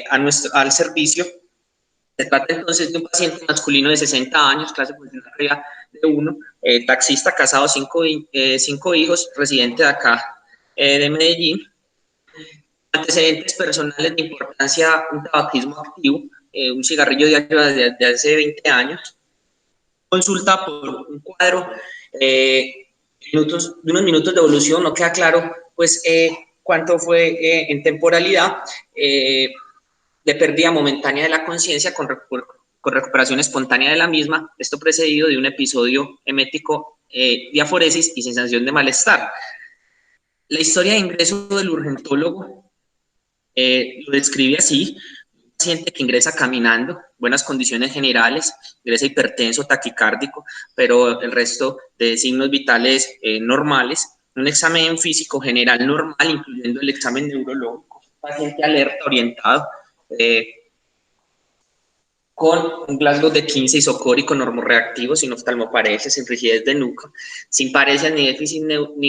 al servicio. Se trata entonces de un paciente masculino de 60 años, clase profesional arriba de 1, taxista, casado, 5 hijos, residente de acá, de Medellín. Antecedentes personales de importancia: un tabaquismo activo, un cigarrillo diario desde hace 20 años. Consulta por un cuadro, de unos minutos de evolución. No queda claro pues cuánto fue en temporalidad, de pérdida momentánea de la conciencia con recuperación espontánea de la misma, esto precedido de un episodio emético, diaforesis y sensación de malestar. La historia de ingreso del urgentólogo lo describe así: un paciente que ingresa caminando, buenas condiciones generales, ingresa hipertenso, taquicárdico, pero el resto de signos vitales normales, un examen físico general normal, incluyendo el examen neurológico, paciente alerta, orientado, con un Glasgow de 15 isocórico normorreactivo, sin oftalmoparesia, sin rigidez de nuca, sin parecias ni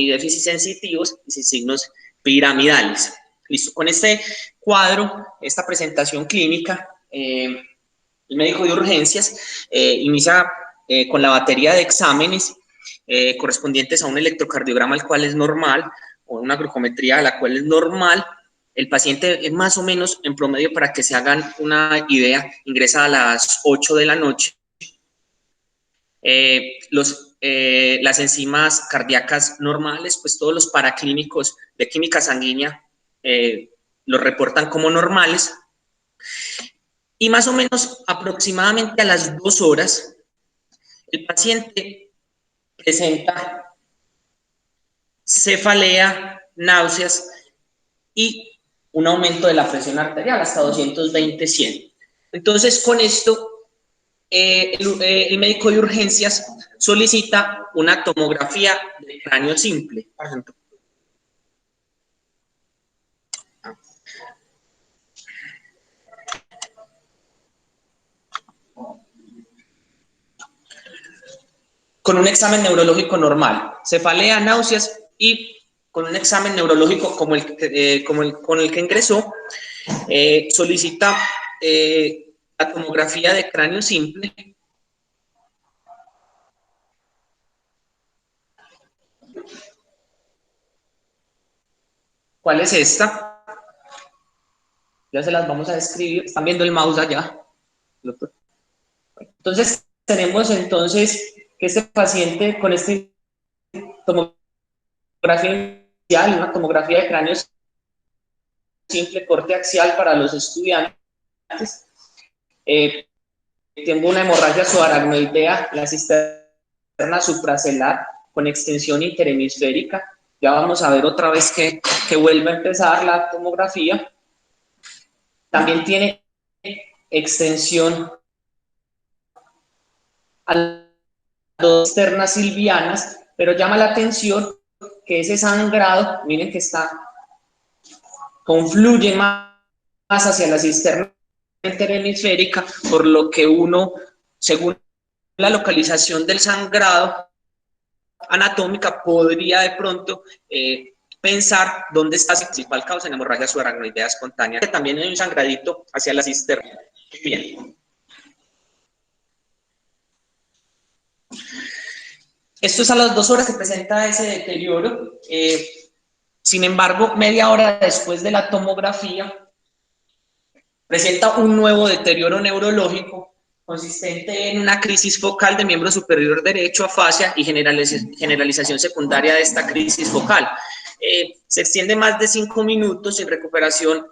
déficits sensitivos y sin signos piramidales. Listo. Con este cuadro, esta presentación clínica, el médico de urgencias inicia con la batería de exámenes correspondientes a un electrocardiograma, el cual es normal, o una glucometría, la cual es normal. El paciente es más o menos, en promedio, para que se hagan una idea, ingresa a las 8 de la noche. Las enzimas cardíacas normales, pues todos los paraclínicos de química sanguínea los reportan como normales. Y más o menos aproximadamente a las 2 horas, el paciente presenta cefalea, náuseas y un aumento de la presión arterial hasta 220/100. Entonces, con esto, el médico de urgencias solicita una tomografía de cráneo simple. Por ejemplo, con un examen neurológico normal, cefalea, náuseas, y con un examen neurológico como con el que ingresó, solicita la tomografía de cráneo simple. ¿Cuál es esta? Ya se las vamos a describir. Están viendo el mouse allá. Entonces, tenemos entonces que este paciente con esta tomografía inicial, una tomografía de cráneo simple, corte axial para los estudiantes, tengo una hemorragia subaracnoidea, la cisterna supracelular con extensión interhemisférica. Ya vamos a ver otra vez que vuelve a empezar la tomografía. También tiene extensión a las dos cisternas silvianas, pero llama la atención que ese sangrado, miren que confluye más hacia la cisterna interhemisférica, por lo que uno, según la localización del sangrado anatómica, podría de pronto pensar dónde está la principal causa en hemorragia subaracnoidea espontánea. También hay un sangradito hacia la cisterna. Bien. Esto es a las 2 horas que presenta ese deterioro. Sin embargo, media hora después de la tomografía, presenta un nuevo deterioro neurológico consistente en una crisis focal de miembro superior derecho, afasia y generalización secundaria de esta crisis focal. Se extiende más de 5 minutos sin recuperación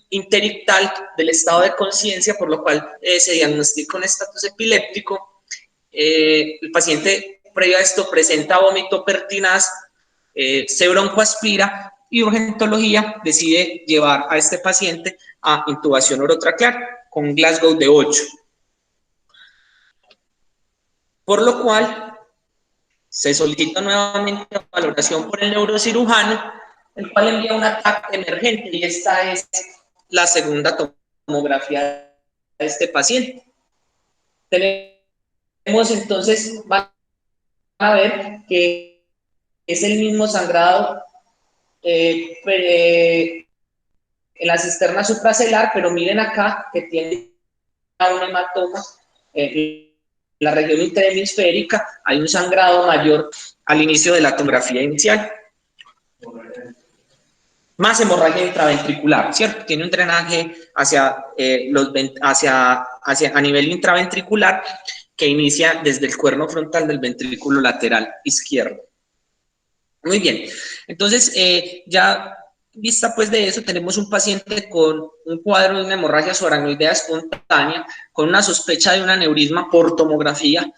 interictal del estado de conciencia, por lo cual se diagnostica un estatus epiléptico. El paciente, previo a esto, presenta vómito pertinaz, se broncoaspira, y urgentología decide llevar a este paciente a intubación orotraqueal con Glasgow de 8. Por lo cual, se solicita nuevamente valoración por el neurocirujano, el cual envía un ataque emergente, y esta es la segunda tomografía de este paciente. Tenemos entonces, van a ver que es el mismo sangrado en la cisterna supracelular, pero miren acá que tiene un hematoma en la región interhemisférica, hay un sangrado mayor al inicio de la tomografía inicial. Más hemorragia intraventricular, ¿cierto? Tiene un drenaje a nivel intraventricular que inicia desde el cuerno frontal del ventrículo lateral izquierdo. Muy bien, entonces ya vista pues de eso, tenemos un paciente con un cuadro de una hemorragia subaracnoidea espontánea, con una sospecha de un aneurisma por tomografía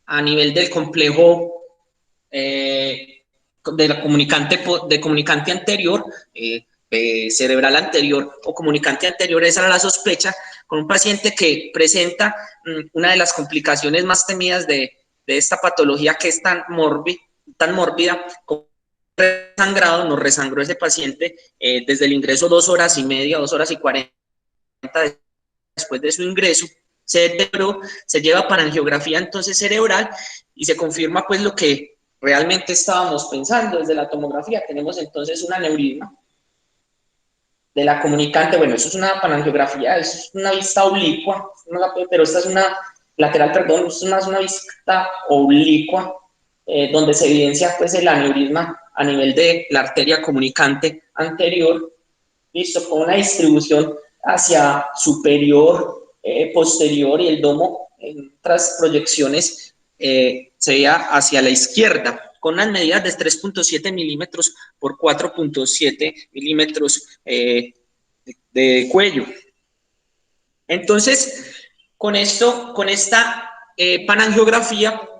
a nivel del complejo de la comunicante anterior, cerebral anterior o comunicante anterior, esa era la sospecha, con un paciente que presenta una de las complicaciones más temidas de esta patología, que es tan mórbida, con sangrado. Nos resangró ese paciente desde el ingreso 2 horas y media, 2 horas y 40 después de su ingreso. Se lleva para angiografía entonces cerebral y se confirma pues lo que realmente estábamos pensando desde la tomografía. Tenemos entonces un aneurisma de la comunicante. Bueno, eso es una panangiografía, eso es una vista oblicua, pero esta es una lateral, perdón, es una vista oblicua donde se evidencia pues el aneurisma a nivel de la arteria comunicante anterior, listo, con una distribución hacia superior, posterior, y el domo en otras proyecciones se veía hacia la izquierda, con unas medidas de 3.7 milímetros por 4.7 milímetros de cuello. Entonces, con esta panangiografía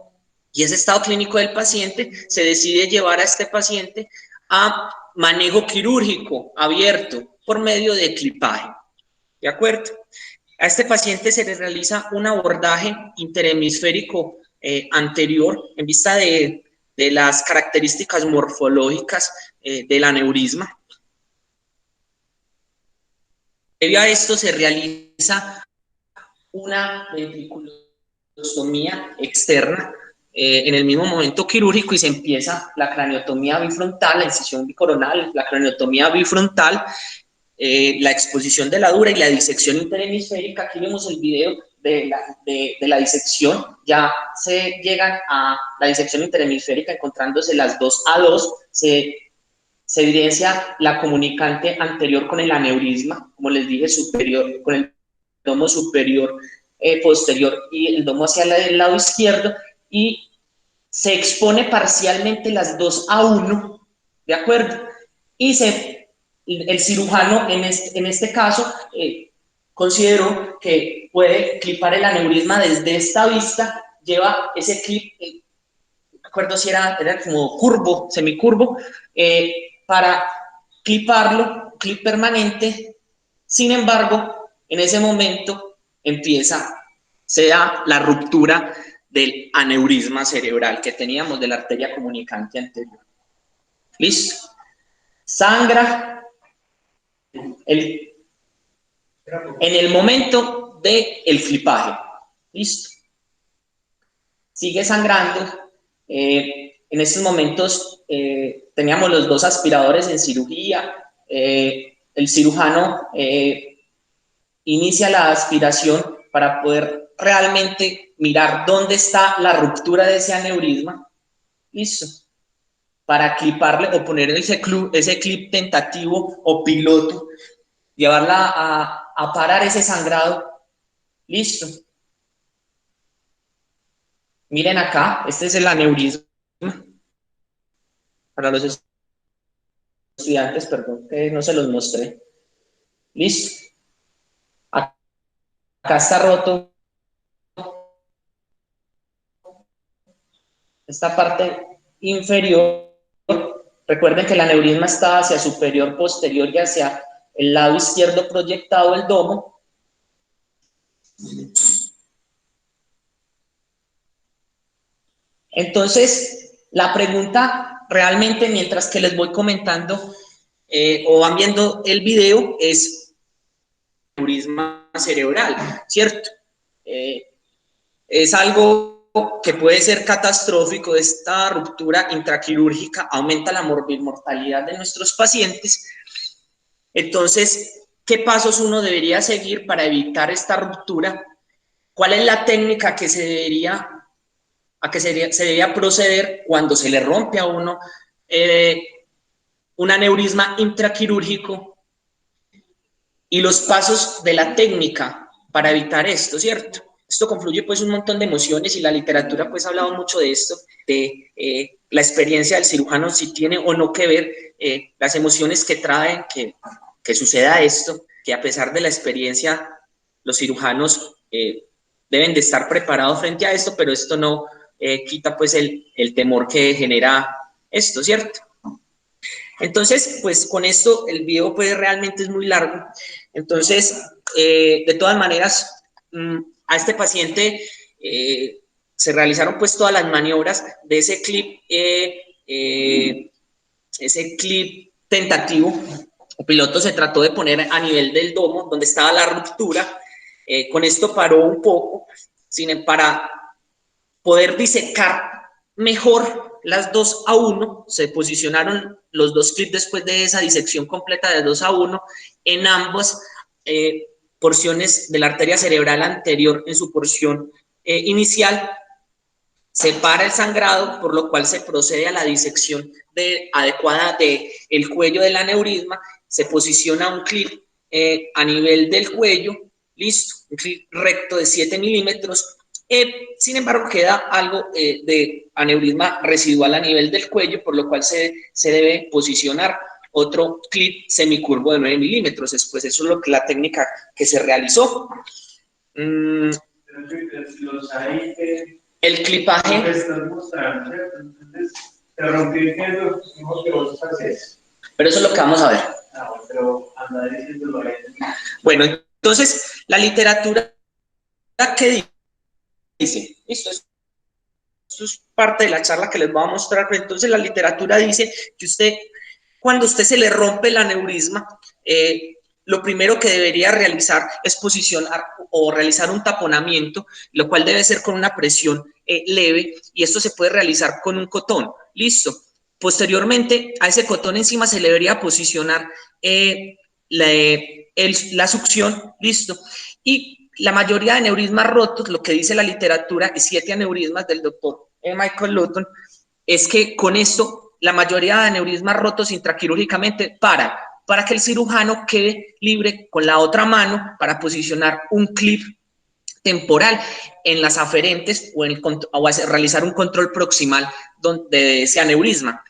y ese estado clínico del paciente, se decide llevar a este paciente a manejo quirúrgico abierto por medio de clipaje. ¿De acuerdo? A este paciente se le realiza un abordaje interhemisférico anterior en vista de las características morfológicas del aneurisma. Previo a esto se realiza una ventriculostomía externa en el mismo momento quirúrgico, y se empieza la craniotomía bifrontal, la incisión bicoronal, la craniotomía bifrontal, la exposición de la dura y la disección interhemisférica. Aquí vemos el video de la disección. Ya se llegan a la disección interhemisférica encontrándose las 2A2, se evidencia la comunicante anterior con el aneurisma, como les dije, superior, con el domo superior, posterior, y el domo hacia el lado izquierdo, y se expone parcialmente las 2A1, ¿de acuerdo? Y el cirujano en este caso consideró que puede clipar el aneurisma desde esta vista, lleva ese clip, no me acuerdo si era como curvo, semicurvo, para cliparlo, clip permanente. Sin embargo, en ese momento se da la ruptura del aneurisma cerebral que teníamos de la arteria comunicante anterior. ¿Listo? Sangra en el momento del clipaje. ¿Listo? Sigue sangrando. En estos momentos teníamos los 2 aspiradores en cirugía. El cirujano inicia la aspiración para poder realmente mirar dónde está la ruptura de ese aneurisma. Listo. Para cliparle o poner ese clip tentativo o piloto, llevarla a parar ese sangrado. Listo. Miren acá, este es el aneurisma. Para los estudiantes, perdón, que no se los mostré. Listo. Acá está roto esta parte inferior. Recuerden que el aneurisma está hacia superior, posterior y hacia el lado izquierdo proyectado del domo. Entonces, la pregunta realmente, mientras que les voy comentando o van viendo el video, es aneurisma cerebral, ¿cierto? Es algo que puede ser catastrófico. Esta ruptura intraquirúrgica aumenta la mortalidad de nuestros pacientes, Entonces, ¿qué pasos uno debería seguir para evitar esta ruptura? ¿Cuál es la técnica que se debería proceder cuando se le rompe a uno un aneurisma intraquirúrgico? Y los pasos de la técnica para evitar esto, ¿cierto? Esto confluye pues un montón de emociones y la literatura pues ha hablado mucho de esto, de la experiencia del cirujano, si tiene o no que ver las emociones que traen que suceda esto, que a pesar de la experiencia los cirujanos deben de estar preparados frente a esto, pero esto no quita pues el temor que genera esto, ¿cierto? Entonces, pues con esto el video pues realmente es muy largo. Entonces, de todas maneras, a este paciente se realizaron pues todas las maniobras de ese clip tentativo. El piloto se trató de poner a nivel del domo, donde estaba la ruptura. Con esto paró un poco, para poder disecar mejor las 2 a 1, se posicionaron los 2 clips después de esa disección completa de 2 a 1 en ambas porciones de la arteria cerebral anterior en su porción inicial. Se para el sangrado, por lo cual se procede a la disección adecuada del cuello del aneurisma, se posiciona un clip a nivel del cuello, listo, un clip recto de 7 milímetros. Sin embargo, queda algo de aneurisma residual a nivel del cuello, por lo cual se debe posicionar otro clip semicurvo de 9 milímetros. Después, eso es la técnica que se realizó. El clipaje. Pero eso es lo que vamos a ver. Bueno, entonces, la literatura que dice, esto es parte de la charla que les voy a mostrar, pero entonces la literatura dice que cuando usted se le rompe el aneurisma, lo primero que debería realizar es posicionar o realizar un taponamiento, lo cual debe ser con una presión leve, y esto se puede realizar con un cotón. Listo. Posteriormente, a ese cotón encima se le debería posicionar la succión. Listo. Y la mayoría de aneurismas rotos, lo que dice la literatura, y 7 aneurismas del doctor Michael Lutton, es que con esto la mayoría de aneurismas rotos intraquirúrgicamente para que el cirujano quede libre con la otra mano para posicionar un clip temporal en las aferentes o realizar un control proximal de ese aneurisma.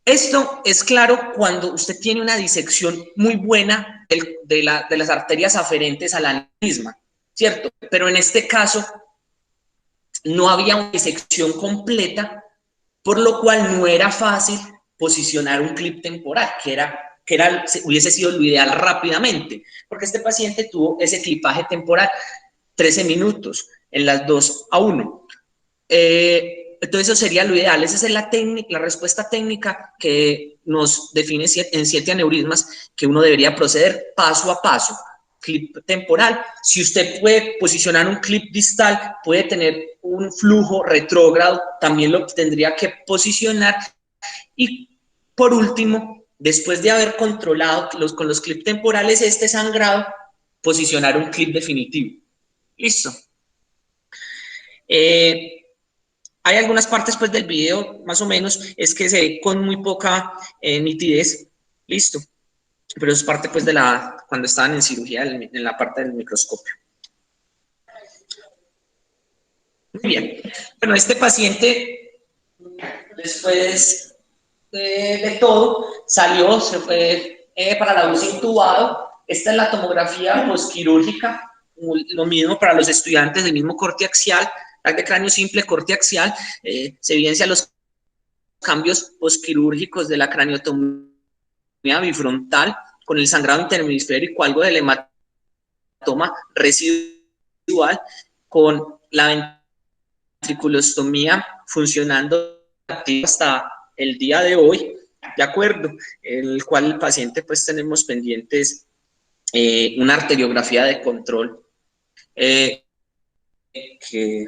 Esto es claro cuando usted tiene una disección muy buena de las arterias aferentes al aneurisma, ¿cierto? Pero en este caso no había una disección completa, por lo cual no era fácil posicionar un clip temporal, hubiese sido lo ideal rápidamente, porque este paciente tuvo ese clipaje temporal 13 minutos en las 2 a 1. Entonces eso sería lo ideal. Esa es la respuesta técnica que nos define en 7 aneurismas que uno debería proceder paso a paso. Clip temporal, si usted puede posicionar un clip distal, puede tener un flujo retrógrado, también lo tendría que posicionar. Y por último, después de haber controlado con los clips temporales este sangrado, posicionar un clip definitivo. Listo. Hay algunas partes pues del video, más o menos, es que se ve con muy poca nitidez. Listo. Pero es parte pues de cuando estaban en cirugía, en la parte del microscopio. Muy bien. Bueno, este paciente, después de todo, salió, se fue para la UCI intubado. Esta es la tomografía postquirúrgica, lo mismo para los estudiantes, del mismo corte axial, TAC de cráneo simple, corte axial. Se evidencia los cambios postquirúrgicos de la craniotomía bifrontal, con el sangrado interhemisférico, algo del hematoma residual, con la ventriculostomía funcionando hasta el día de hoy, de acuerdo, el cual el paciente pues tenemos pendientes una arteriografía de control que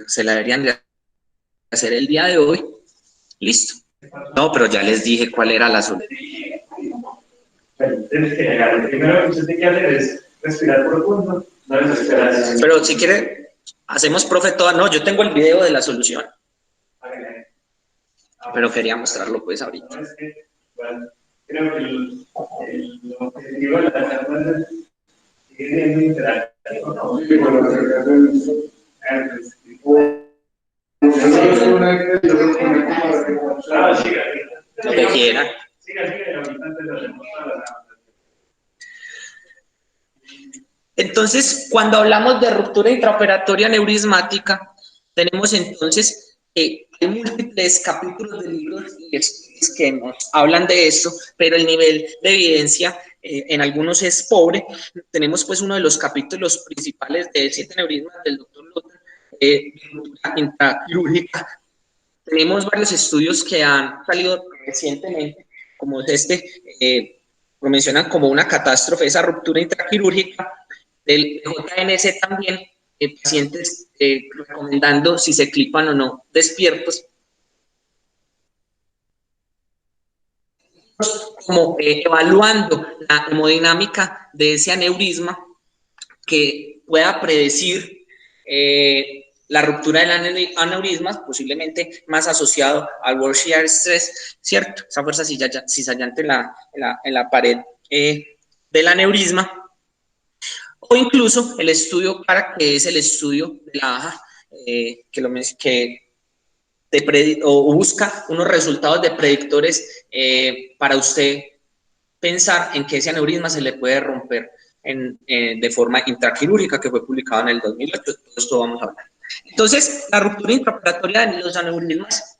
se la deberían de hacer el día de hoy. Listo. No, pero ya les dije cuál era la solución. Bueno, tienes que llegar. Lo primero que usted tiene que hacer es respirar profundo, no desesperarse. Pero si quiere, hacemos, profe, toda. No, yo tengo el video de la solución. Pero quería mostrarlo pues ahorita. No, es que, bueno, creo que el objetivo de la charla sigue siendo interactivo, ¿no? Sí, bueno, claro, siga. Lo que quiera. Siga, y ahorita antes de hacemos la... Entonces, cuando hablamos de ruptura intraoperatoria neurismática, tenemos entonces hay múltiples capítulos de libros y estudios que nos hablan de esto, pero el nivel de evidencia en algunos es pobre. Tenemos pues uno de los capítulos principales de 7 neurismas del doctor Luther, ruptura intraquirúrgica. Tenemos varios estudios que han salido recientemente, como lo mencionan como una catástrofe, esa ruptura intraquirúrgica. Del JNS también, pacientes recomendando si se clipan o no despiertos, como evaluando la hemodinámica de ese aneurisma que pueda predecir la ruptura del aneurisma, posiblemente más asociado al World Shear Stress, ¿cierto? Esa fuerza cizallante en la pared del aneurisma. O incluso el estudio CARA, que es el estudio de la AJA, o busca unos resultados de predictores para usted pensar en que ese aneurisma se le puede romper de forma intraquirúrgica, que fue publicado en el 2008. De todo esto vamos a hablar. Entonces, la ruptura intraoperatoria de los aneurismas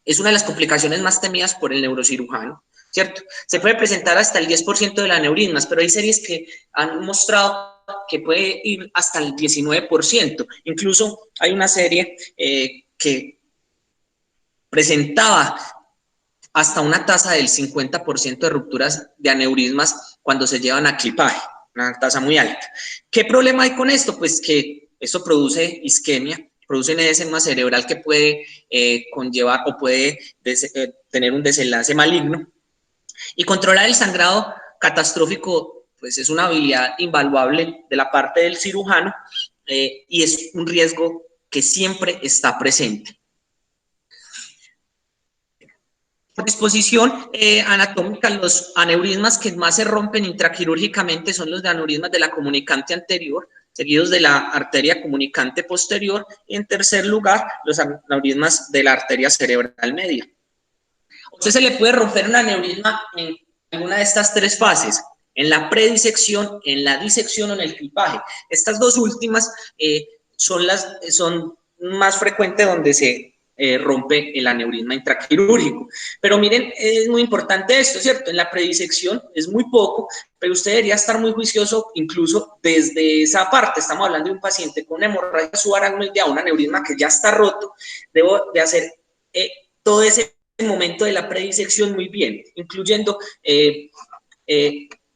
es una de las complicaciones más temidas por el neurocirujano, ¿cierto? Se puede presentar hasta el 10% de los aneurismas, pero hay series que han mostrado que puede ir hasta el 19%. Incluso hay una serie que presentaba hasta una tasa del 50% de rupturas de aneurismas cuando se llevan a clipaje, una tasa muy alta. ¿Qué problema hay con esto? Pues que eso produce isquemia, produce un edema cerebral que puede conllevar o puede tener un desenlace maligno. Y controlar el sangrado catastrófico pues es una habilidad invaluable de la parte del cirujano y es un riesgo que siempre está presente. Por disposición anatómica, los aneurismas que más se rompen intraquirúrgicamente son los de aneurismas de la comunicante anterior, seguidos de la arteria comunicante posterior, y en tercer lugar, los aneurismas de la arteria cerebral media. A usted se le puede romper un aneurisma en alguna de estas tres fases: en la predisección, en la disección o en el clipaje. Estas dos últimas son más frecuentes donde se rompe el aneurisma intraquirúrgico. Pero miren, es muy importante esto, ¿cierto? En la predisección es muy poco, pero usted debería estar muy juicioso incluso desde esa parte. Estamos hablando de un paciente con una hemorragia subaracnoidea, un aneurisma que ya está roto. Debo de hacer todo ese momento de la predisección muy bien, incluyendo,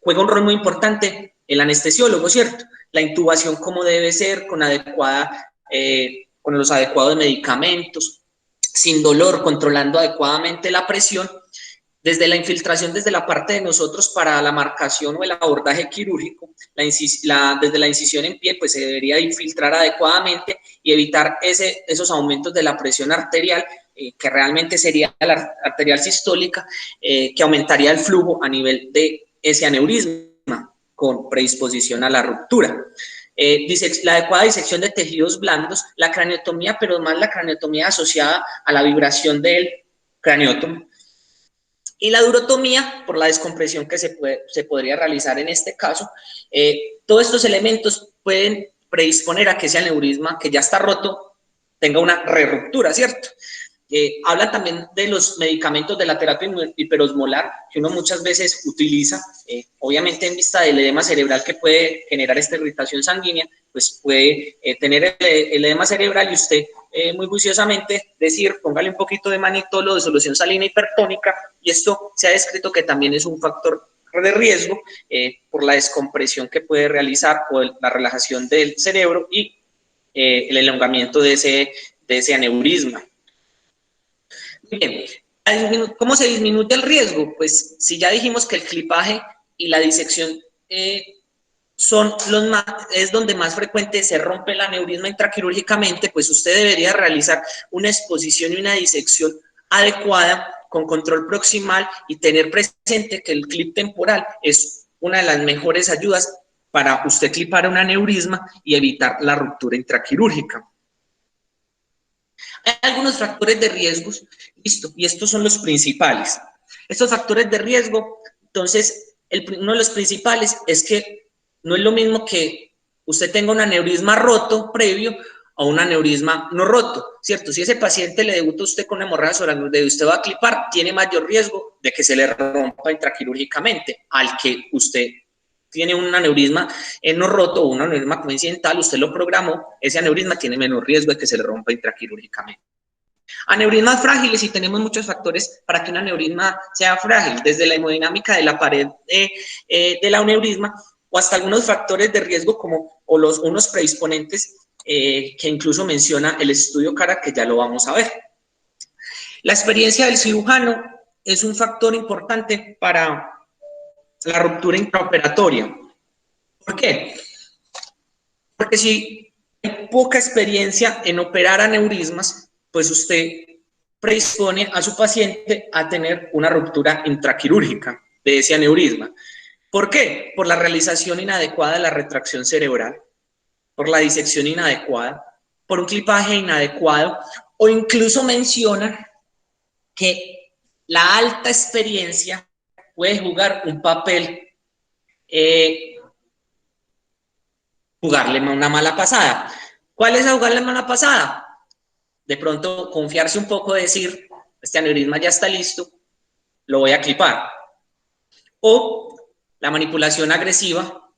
juega un rol muy importante el anestesiólogo, ¿cierto? La intubación como debe ser, con los adecuados medicamentos, sin dolor, controlando adecuadamente la presión, desde la infiltración desde la parte de nosotros para la marcación o el abordaje quirúrgico, desde la incisión en piel, pues se debería infiltrar adecuadamente y evitar esos aumentos de la presión arterial, que realmente sería la arterial sistólica, que aumentaría el flujo a nivel de ese aneurisma con predisposición a la ruptura. La adecuada disección de tejidos blandos, la craniotomía, pero más la craniotomía asociada a la vibración del craniotomo, y la durotomía por la descompresión que se podría realizar en este caso. Todos estos elementos pueden predisponer a que ese aneurisma que ya está roto tenga una reruptura, ¿cierto? Habla también de los medicamentos de la terapia hiperosmolar que uno muchas veces utiliza, obviamente en vista del edema cerebral que puede generar esta irritación sanguínea, pues puede tener el edema cerebral y usted muy juiciosamente decir, póngale un poquito de manitol o de solución salina hipertónica, y esto se ha descrito que también es un factor de riesgo por la descompresión que puede realizar o la relajación del cerebro y el elongamiento de ese aneurisma. Bien, ¿cómo se disminuye el riesgo? Pues si ya dijimos que el clipaje y la disección es donde más frecuente se rompe el aneurisma intraquirúrgicamente, pues usted debería realizar una exposición y una disección adecuada con control proximal y tener presente que el clip temporal es una de las mejores ayudas para usted clipar un aneurisma y evitar la ruptura intraquirúrgica. Hay algunos factores de riesgo, listo, y estos son los principales. Estos factores de riesgo, entonces, uno de los principales es que no es lo mismo que usted tenga un aneurisma roto previo a un aneurisma no roto, ¿cierto? Si ese paciente le debuta a usted con hemorragia sobreanular y usted va a clipar, tiene mayor riesgo de que se le rompa intraquirúrgicamente al que usted tiene un aneurisma no roto o un aneurisma coincidental, usted lo programó, ese aneurisma tiene menor riesgo de que se le rompa intraquirúrgicamente. Aneurismas frágiles, y tenemos muchos factores para que un aneurisma sea frágil, desde la hemodinámica de la pared del aneurisma o hasta algunos factores de riesgo como unos predisponentes que incluso menciona el estudio CARA, que ya lo vamos a ver. La experiencia del cirujano es un factor importante para la ruptura intraoperatoria. ¿Por qué? Porque si hay poca experiencia en operar aneurismas, pues usted predispone a su paciente a tener una ruptura intraquirúrgica de ese aneurisma. ¿Por qué? Por la realización inadecuada de la retracción cerebral, por la disección inadecuada, por un clipaje inadecuado, o incluso menciona que la alta experiencia puede jugar un papel, jugarle una mala pasada. ¿Cuál es jugarle mala pasada? De pronto confiarse un poco, decir, este aneurisma ya está listo, lo voy a clipar. O la manipulación agresiva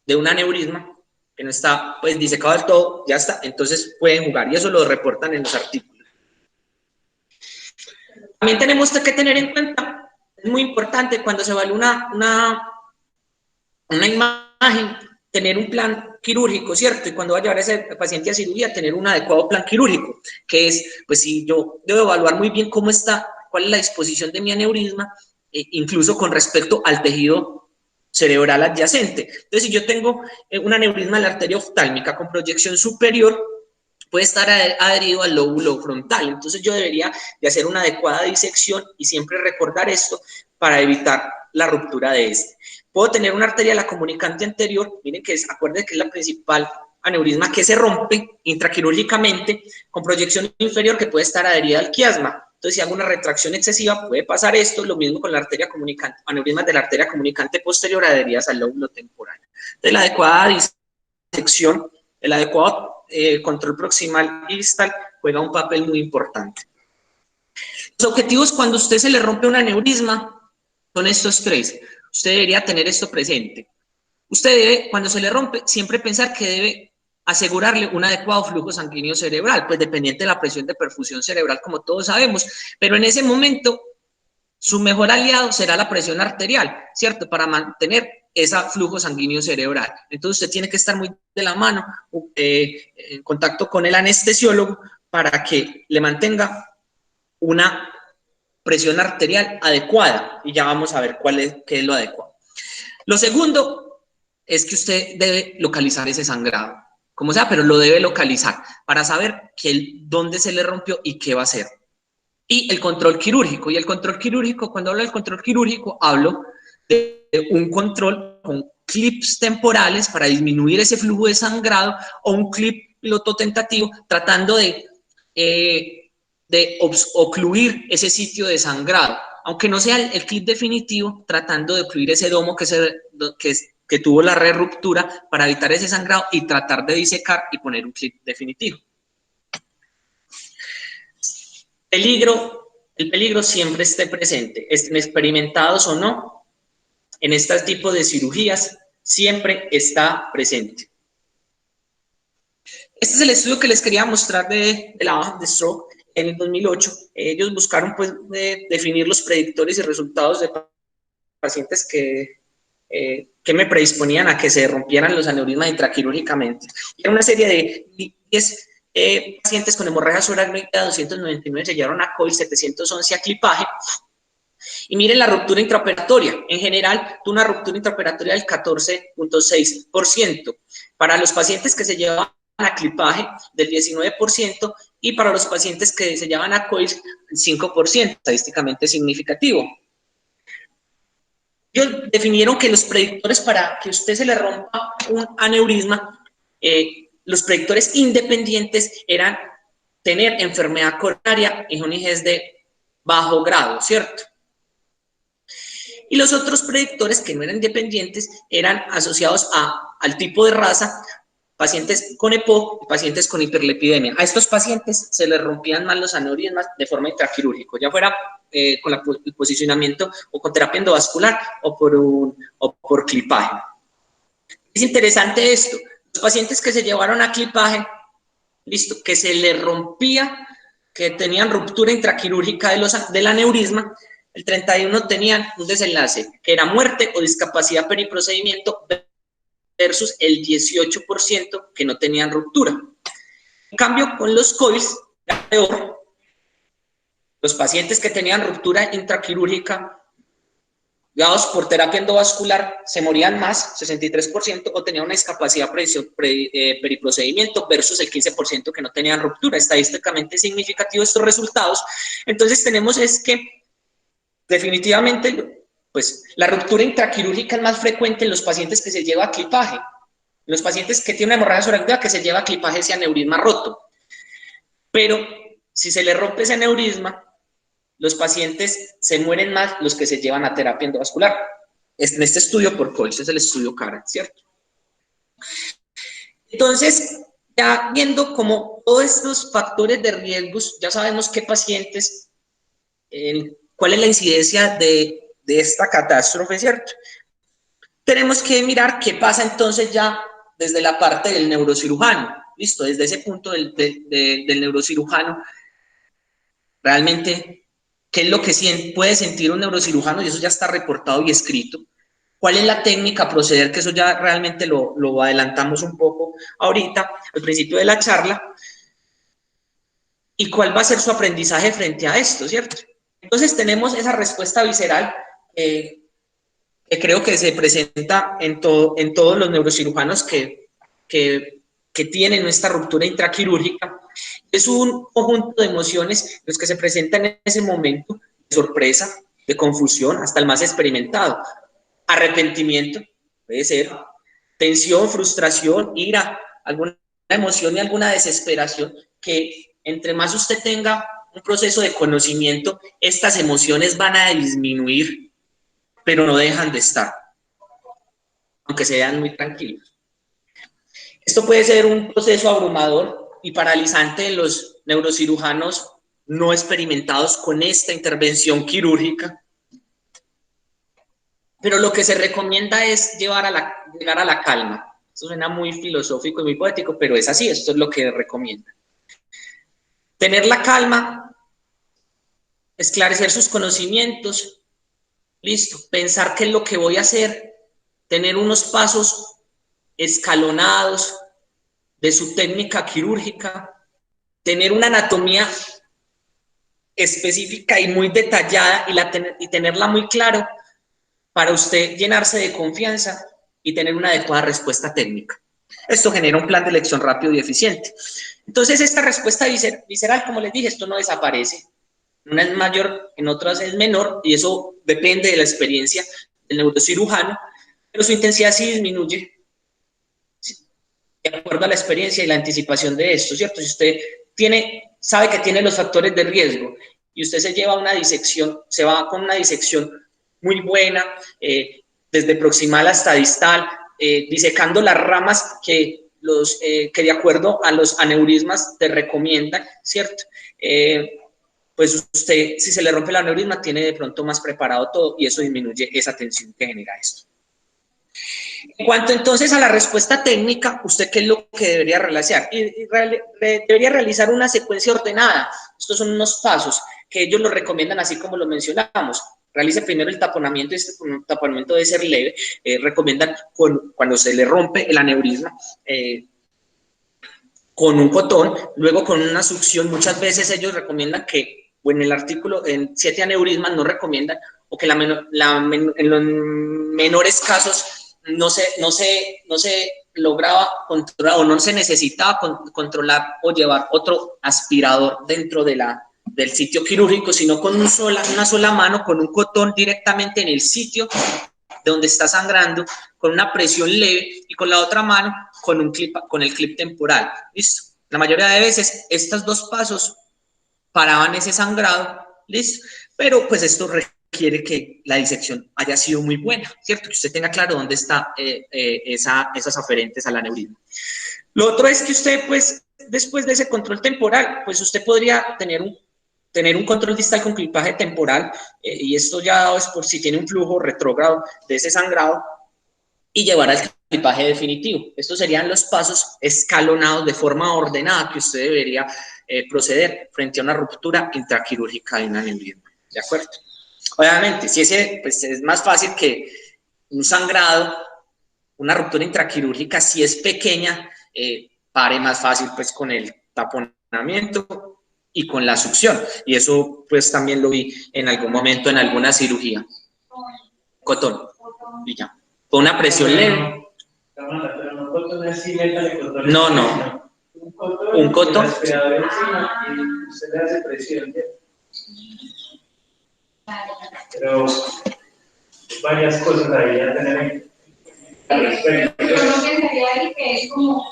de un aneurisma que no está pues disecado del todo, ya está, entonces pueden jugar, y eso lo reportan en los artículos. También tenemos que tener en cuenta, es muy importante cuando se evalúa una imagen, tener un plan quirúrgico, ¿cierto? Y cuando va a llevar a ese paciente a cirugía, tener un adecuado plan quirúrgico, que es, pues si yo debo evaluar muy bien cómo está, cuál es la disposición de mi aneurisma, incluso con respecto al tejido cerebral adyacente. Entonces, si yo tengo un aneurisma de la arteria oftálmica con proyección superior, puede estar adherido al lóbulo frontal. Entonces, yo debería de hacer una adecuada disección y siempre recordar esto para evitar la ruptura de este. Puedo tener una arteria de la comunicante anterior, miren que acuérdense que es la principal aneurisma que se rompe intraquirúrgicamente, con proyección inferior que puede estar adherida al quiasma. Entonces, si hago una retracción excesiva, puede pasar esto, lo mismo con la arteria comunicante, aneurismas de la arteria comunicante posterior adheridas al lóbulo temporal. Entonces, la adecuada disección, el adecuado control proximal y distal juega un papel muy importante. Los objetivos cuando a usted se le rompe un aneurisma son estos tres. Usted debería tener esto presente. Usted debe, cuando se le rompe, siempre pensar que debe asegurarle un adecuado flujo sanguíneo cerebral, pues dependiente de la presión de perfusión cerebral, como todos sabemos, pero en ese momento su mejor aliado será la presión arterial, ¿cierto? Para mantener ese flujo sanguíneo cerebral. Entonces usted tiene que estar muy de la mano, en contacto con el anestesiólogo para que le mantenga una presión arterial adecuada, y ya vamos a ver qué es lo adecuado. Lo segundo es que usted debe localizar ese sangrado, como sea, pero lo debe localizar para saber dónde se le rompió y qué va a hacer. Y el control quirúrgico. Y el control quirúrgico, cuando hablo del control quirúrgico, hablo de un control con clips temporales para disminuir ese flujo de sangrado, o un clip piloto tentativo tratando de ocluir ese sitio de sangrado, aunque no sea el clip definitivo, tratando de ocluir ese domo que tuvo la ruptura para evitar ese sangrado y tratar de disecar y poner un clip definitivo. El peligro siempre esté presente, estén experimentados o no, en este tipo de cirugías siempre está presente. Este es el estudio que les quería mostrar de la baja de stroke en el 2008. Ellos buscaron pues definir los predictores y resultados de pacientes que me predisponían a que se rompieran los aneurismas intraquirúrgicamente. Era una serie de 10 pacientes con hemorragia subaracnoidea, 299 se llevaron a COIL, 711 a clipaje, Y miren la ruptura intraoperatoria. En general, tuvo una ruptura intraoperatoria del 14.6%. Para los pacientes que se llevaban a clipaje, del 19%, y para los pacientes que se llevaban a coils, el 5%, estadísticamente significativo. Ellos definieron que los predictores para que usted se le rompa un aneurisma, los predictores independientes eran tener enfermedad coronaria en un IGES de bajo grado, ¿cierto? Y los otros predictores que no eran independientes eran asociados al tipo de raza, pacientes con EPOC y pacientes con hiperlipidemia. A estos pacientes se les rompían más los aneurismas de forma intraquirúrgica, ya fuera con el posicionamiento o con terapia endovascular o por clipaje. Es interesante esto, los pacientes que se llevaron a clipaje, listo, que se les rompía, que tenían ruptura intraquirúrgica del aneurisma, el 31 tenían un desenlace que era muerte o discapacidad periprocedimiento versus el 18% que no tenían ruptura. En cambio, con los coils, peor, los pacientes que tenían ruptura intraquirúrgica guiados por terapia endovascular se morían más, 63%, o tenían una discapacidad periprocedimiento versus el 15% que no tenían ruptura. Estadísticamente significativo estos resultados. Entonces tenemos es que definitivamente pues la ruptura intraquirúrgica es más frecuente en los pacientes que se lleva a clipaje. Los pacientes que tienen una hemorragia subaracnoidea que se lleva a clipaje ese aneurisma roto. Pero si se le rompe ese aneurisma, los pacientes se mueren más los que se llevan a terapia endovascular. En este estudio por Coles es el estudio CARA, ¿cierto? Entonces, ya viendo como todos estos factores de riesgos, ya sabemos qué pacientes, cuál es la incidencia de esta catástrofe, ¿cierto? Tenemos que mirar qué pasa entonces ya desde la parte del neurocirujano, ¿listo? Desde ese punto del neurocirujano, realmente, ¿qué es lo que puede sentir un neurocirujano? Y eso ya está reportado y escrito. ¿Cuál es la técnica a proceder? Que eso ya realmente lo adelantamos un poco ahorita, al principio de la charla. ¿Y cuál va a ser su aprendizaje frente a esto, cierto? Entonces tenemos esa respuesta visceral que creo que se presenta en todos los neurocirujanos que tienen esta ruptura intraquirúrgica. Es un conjunto de emociones los que se presentan en ese momento, de sorpresa, de confusión, hasta el más experimentado. Arrepentimiento, puede ser, tensión, frustración, ira, alguna emoción y alguna desesperación, que entre más usted tenga un proceso de conocimiento, estas emociones van a disminuir, pero no dejan de estar, aunque se vean muy tranquilos. Esto puede ser un proceso abrumador y paralizante en los neurocirujanos no experimentados con esta intervención quirúrgica, pero lo que se recomienda es llegar a la calma. Esto suena muy filosófico y muy poético, pero es así, esto es lo que recomienda. Tener la calma, esclarecer sus conocimientos, listo, pensar qué es lo que voy a hacer, tener unos pasos escalonados de su técnica quirúrgica, tener una anatomía específica y muy detallada y tenerla muy claro para usted llenarse de confianza y tener una adecuada respuesta técnica. Esto genera un plan de elección rápido y eficiente. Entonces, esta respuesta visceral, como les dije, esto no desaparece. En una es mayor, en otras es menor, y eso depende de la experiencia del neurocirujano, pero su intensidad sí disminuye de acuerdo a la experiencia y la anticipación de esto, ¿cierto? Si usted sabe que tiene los factores de riesgo y usted se lleva una disección, se va con una disección muy buena, desde proximal hasta distal, disecando las ramas que de acuerdo a los aneurismas te recomiendan, ¿cierto? Pues usted, si se le rompe el aneurisma, tiene de pronto más preparado todo y eso disminuye esa tensión que genera esto. En cuanto entonces a la respuesta técnica, ¿usted qué es lo que debería realizar? Debería realizar una secuencia ordenada. Estos son unos pasos que ellos lo recomiendan así como lo mencionamos. Realice primero el taponamiento, este taponamiento debe ser leve. Recomiendan cuando se le rompe el aneurisma, con un cotón, luego con una succión. Muchas veces ellos recomiendan que o en el artículo, en 7 aneurismas no recomiendan, o que en los menores casos no se lograba controlar o no se necesitaba controlar o llevar otro aspirador dentro del sitio quirúrgico, sino con una sola mano, con un cotón directamente en el sitio de donde está sangrando, con una presión leve, y con la otra mano con el clip temporal. ¿Listo? La mayoría de veces estos 2 pasos paraban ese sangrado, ¿listo? Pero pues esto requiere que la disección haya sido muy buena, ¿cierto? Que usted tenga claro dónde está esas aferentes al aneurisma. Lo otro es que usted, pues, después de ese control temporal, pues usted podría tener un control distal con clipaje temporal, y esto ya es por si tiene un flujo retrógrado de ese sangrado, y llevar al clipaje definitivo. Estos serían los pasos escalonados de forma ordenada que usted debería proceder frente a una ruptura intraquirúrgica de un aneurisma. ¿De acuerdo? Obviamente, si ese, pues es más fácil que un sangrado, una ruptura intraquirúrgica, si es pequeña, pare más fácil pues con el taponamiento y con la succión. Y eso pues también lo vi en algún momento en alguna cirugía. Cotón. Y ya. Con una presión leve. Pero no cotón así, métale cotón. No. Un cotón. Aspirador encima y usted le hace presión. Pero varias cosas ahí a tener en respecto. Yo lo que sería el que es como...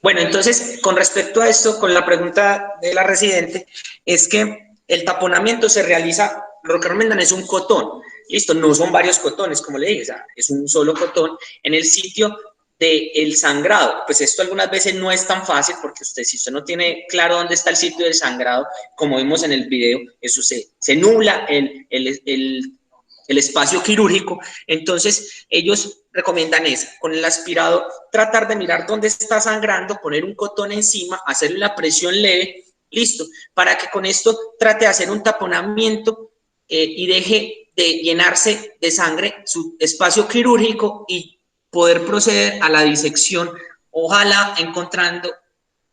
Bueno, entonces, con respecto a esto, con la pregunta de la residente, es que el taponamiento se realiza, lo que recomiendan es un cotón, listo, no son varios cotones, como le dije, o sea, es un solo cotón en el sitio del sangrado. Pues esto algunas veces no es tan fácil, porque si usted no tiene claro dónde está el sitio del sangrado, como vimos en el video, eso se nubla el espacio quirúrgico. Entonces ellos recomiendan con el aspirador tratar de mirar dónde está sangrando, poner un cotón encima, hacerle la presión leve, listo, para que con esto trate de hacer un taponamiento y deje de llenarse de sangre su espacio quirúrgico y poder proceder a la disección, ojalá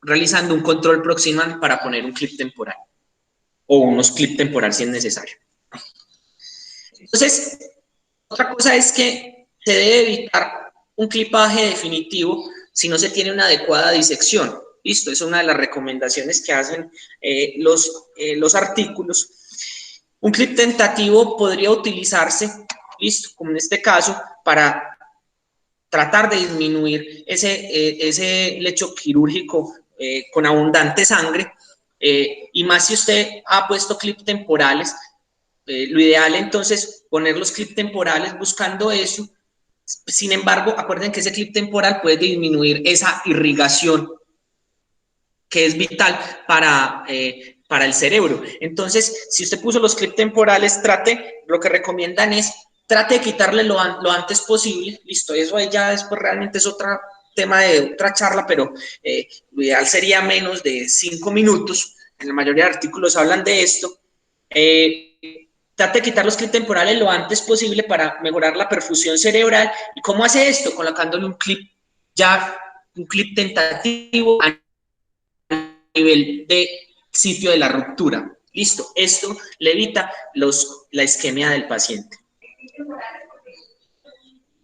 realizando un control proximal para poner un clip temporal o unos clip temporal si es necesario. Entonces, otra cosa es que se debe evitar un clipaje definitivo si no se tiene una adecuada disección. Listo, es una de las recomendaciones que hacen los artículos. Un clip tentativo podría utilizarse, listo, como en este caso, para tratar de disminuir ese lecho quirúrgico con abundante sangre, y más si usted ha puesto clip temporales. Lo ideal entonces poner los clips temporales buscando eso. Sin embargo, acuerden que ese clip temporal puede disminuir esa irrigación que es vital para el cerebro. Entonces, si usted puso los clips temporales, lo que recomiendan es trate de quitarle lo antes posible. Listo, eso ahí ya después realmente es otro tema de otra charla, pero lo ideal sería menos de 5 minutos. En la mayoría de artículos hablan de esto. Trate de quitar los clips temporales lo antes posible para mejorar la perfusión cerebral. ¿Y cómo hace esto? Colocándole un clip tentativo a nivel de sitio de la ruptura. Listo, esto le evita la isquemia del paciente.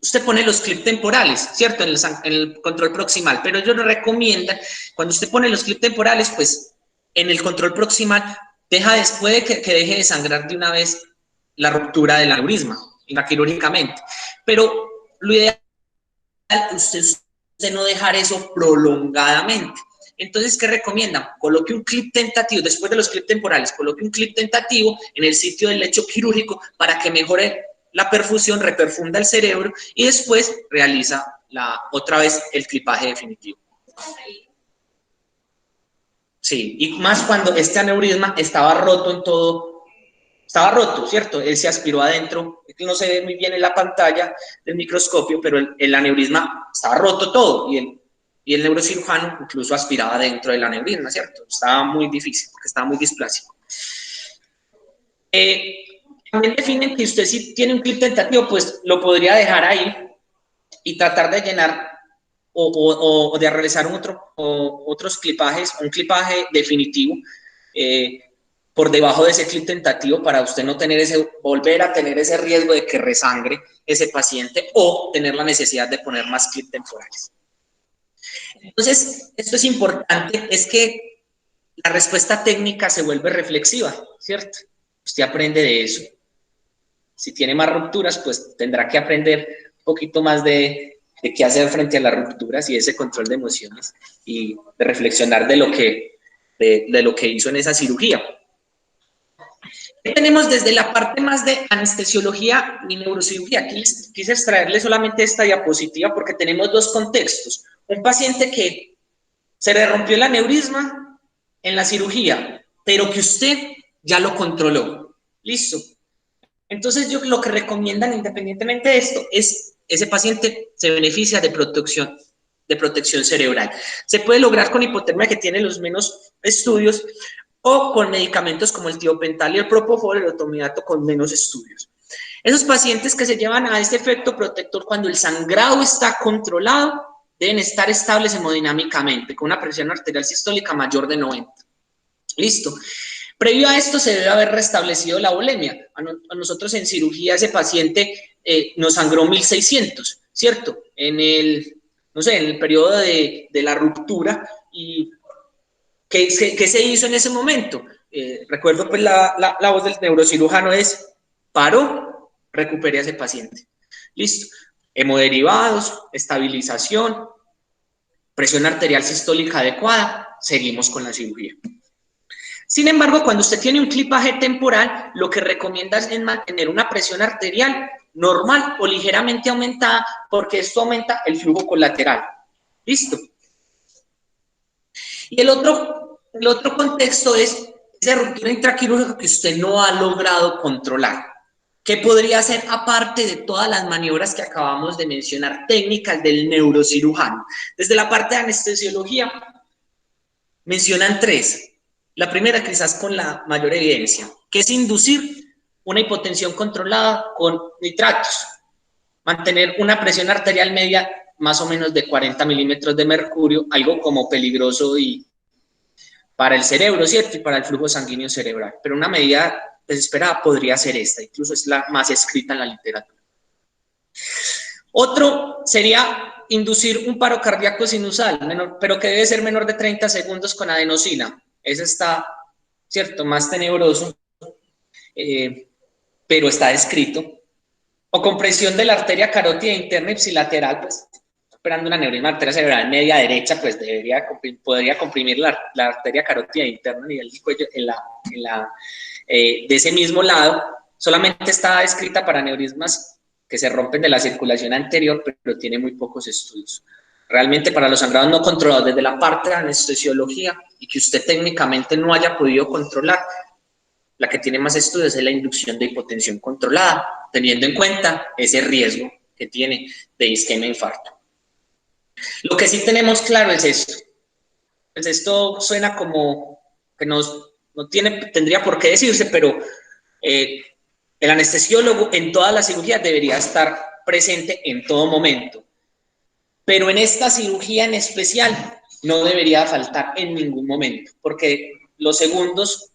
Usted pone los clips temporales, ¿cierto? En el control proximal, pero ellos lo recomiendan, cuando usted pone los clips temporales, pues en el control proximal, después de que deje de sangrar de una vez la ruptura del aneurisma, quirúrgicamente. Pero lo ideal es usted no dejar eso prolongadamente. Entonces, ¿qué recomiendan? Coloque un clip tentativo, después de los clips temporales, coloque un clip tentativo en el sitio del lecho quirúrgico para que mejore la perfusión, reperfunda el cerebro, y después realiza otra vez el clipaje definitivo. Sí, y más cuando este aneurisma estaba roto estaba roto, ¿cierto? Él se aspiró adentro, no se ve muy bien en la pantalla del microscopio, pero el aneurisma estaba roto todo, y el neurocirujano incluso aspiraba dentro del aneurisma, ¿cierto? Estaba muy difícil, porque estaba muy displásico. También definen que usted, si tiene un clip tentativo, pues lo podría dejar ahí y tratar de llenar o de realizar otros clipajes, un clipaje definitivo por debajo de ese clip tentativo para usted no tener volver a tener ese riesgo de que resangre ese paciente o tener la necesidad de poner más clips temporales. Entonces, esto es importante, es que la respuesta técnica se vuelve reflexiva, ¿cierto? Usted aprende de eso. Si tiene más rupturas, pues tendrá que aprender un poquito más de qué hacer frente a las rupturas y ese control de emociones y de reflexionar de lo que hizo en esa cirugía. Tenemos desde la parte más de anestesiología y neurocirugía. Quise extraerle solamente esta diapositiva porque tenemos dos contextos. Un paciente que se le rompió el aneurisma en la cirugía, pero que usted ya lo controló. Listo. Entonces, yo lo que recomiendan, independientemente de esto, es ese paciente se beneficia de protección cerebral. Se puede lograr con hipotermia, que tiene los menos estudios, o con medicamentos como el tiopental y el propofol, el otomidato, con menos estudios. Esos pacientes que se llevan a este efecto protector cuando el sangrado está controlado, deben estar estables hemodinámicamente, con una presión arterial sistólica mayor de 90. Listo. Previo a esto se debe haber restablecido la volemia. A nosotros en cirugía ese paciente nos sangró 1600, ¿cierto? En el periodo de la ruptura. ¿Y qué se hizo en ese momento? Recuerdo pues la voz del neurocirujano es: paró, recuperé a ese paciente. Listo. Hemoderivados, estabilización, presión arterial sistólica adecuada, seguimos con la cirugía. Sin embargo, cuando usted tiene un clipaje temporal, lo que recomienda es mantener una presión arterial normal o ligeramente aumentada, porque esto aumenta el flujo colateral. ¿Listo? Y el otro contexto es esa ruptura intraquirúrgica que usted no ha logrado controlar. ¿Qué podría hacer aparte de todas las maniobras que acabamos de mencionar, técnicas del neurocirujano? Desde la parte de anestesiología, mencionan 3. La primera, quizás con la mayor evidencia, que es inducir una hipotensión controlada con nitratos, mantener una presión arterial media más o menos de 40 milímetros de mercurio, algo como peligroso y para el cerebro, ¿cierto? Y para el flujo sanguíneo cerebral. Pero una medida desesperada podría ser esta, incluso es la más escrita en la literatura. Otro sería inducir un paro cardíaco sinusal, pero que debe ser menor de 30 segundos con adenosina. Ese está, ¿cierto?, más tenebroso, pero está descrito. O compresión de la arteria carótida interna ipsilateral, pues, esperando una aneurisma de arteria cerebral media derecha, pues podría comprimir la arteria carótida interna a nivel del cuello de ese mismo lado. Solamente está descrita para aneurismas que se rompen de la circulación anterior, pero tiene muy pocos estudios. Realmente para los sangrados no controlados desde la parte de anestesiología y que usted técnicamente no haya podido controlar, la que tiene más estudios es la inducción de hipotensión controlada, teniendo en cuenta ese riesgo que tiene de isquemia e infarto. Lo que sí tenemos claro es esto. Pues esto suena como que no tendría por qué decirse, pero el anestesiólogo en todas las cirugías debería estar presente en todo momento. Pero en esta cirugía en especial no debería faltar en ningún momento, porque los segundos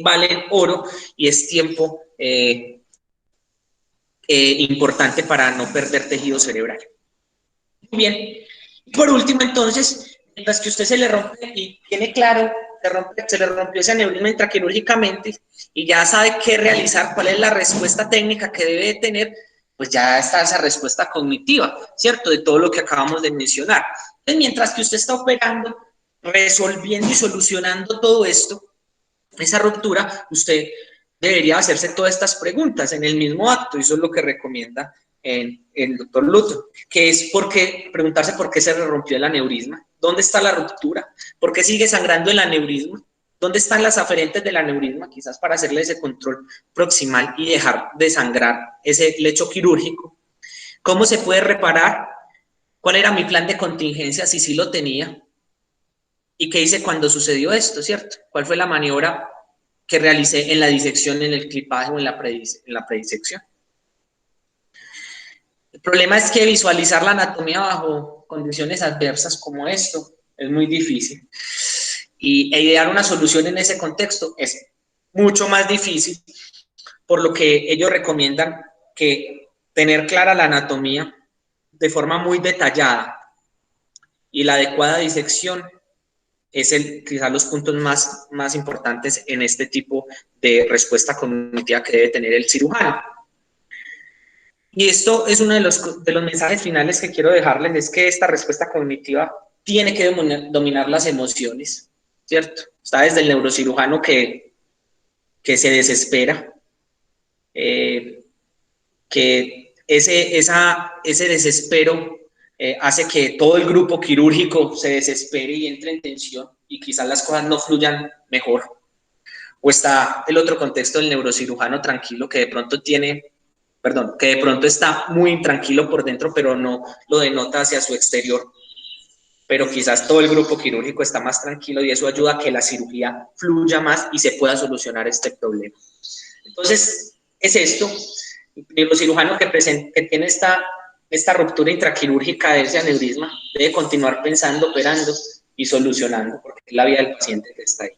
valen oro y es tiempo importante para no perder tejido cerebral. Muy bien. Por último, entonces, mientras que usted se le rompe y tiene claro, se le rompió ese aneurisma intraquirúrgicamente y ya sabe qué realizar, cuál es la respuesta técnica que debe tener, pues ya está esa respuesta cognitiva, ¿cierto? De todo lo que acabamos de mencionar. Entonces, mientras que usted está operando, resolviendo y solucionando todo esto, esa ruptura, usted debería hacerse todas estas preguntas en el mismo acto, y eso es lo que recomienda el doctor Luto, que es preguntarse por qué se rompió el aneurisma, dónde está la ruptura, por qué sigue sangrando el aneurisma, dónde están las aferentes del aneurisma, quizás para hacerle ese control proximal y dejar de sangrar ese lecho quirúrgico, cómo se puede reparar, cuál era mi plan de contingencia, si sí lo tenía, y qué hice cuando sucedió esto, ¿cierto? ¿Cuál fue la maniobra que realicé en la disección, en el clipaje o en la predisección? problema es que visualizar la anatomía bajo condiciones adversas como esto es muy difícil. E idear una solución en ese contexto es mucho más difícil, por lo que ellos recomiendan que tener clara la anatomía de forma muy detallada y la adecuada disección es quizás los puntos más importantes en este tipo de respuesta cognitiva que debe tener el cirujano. Y esto es uno de los mensajes finales que quiero dejarles, es que esta respuesta cognitiva tiene que dominar las emociones, ¿cierto? Está desde el neurocirujano que se desespera, que ese desespero hace que todo el grupo quirúrgico se desespere y entre en tensión y quizás las cosas no fluyan mejor. O está el otro contexto del neurocirujano tranquilo que de pronto está muy intranquilo por dentro, pero no lo denota hacia su exterior. Pero quizás todo el grupo quirúrgico está más tranquilo y eso ayuda a que la cirugía fluya más y se pueda solucionar este problema. Entonces, es esto. El neurocirujano que tiene esta ruptura intraquirúrgica de ese aneurisma debe continuar pensando, operando y solucionando, porque es la vida del paciente que está ahí.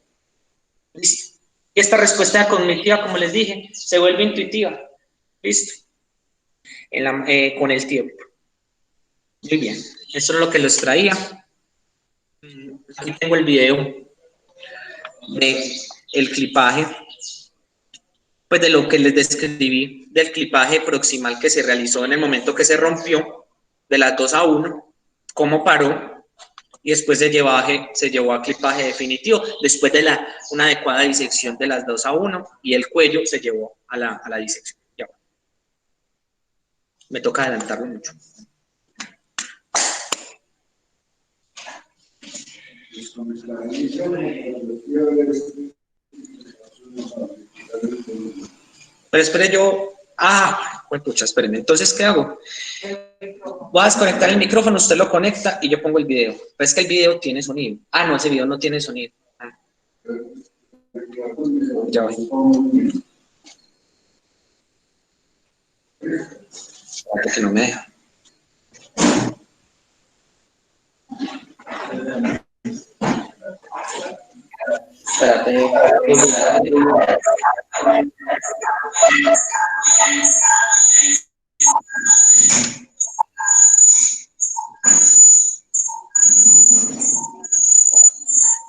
Listo. Y esta respuesta cognitiva, como les dije, se vuelve intuitiva. Listo. Con el tiempo. Muy bien. Eso es lo que les traía. Aquí tengo el video del clipaje, pues de lo que les describí, del clipaje proximal que se realizó en el momento que se rompió, de las 2-1, cómo paró, y después se llevó a clipaje definitivo, después de una adecuada disección de las 2-1, y el cuello se llevó a la disección. Ya. Me toca adelantarlo mucho. Pero espere yo. Pucha, espérenme. Entonces, ¿qué hago? Voy a desconectar el micrófono, usted lo conecta y yo pongo el video. Pero es que el video tiene sonido. No, ese video no tiene sonido. Ya va. Que no me deja. Espérate.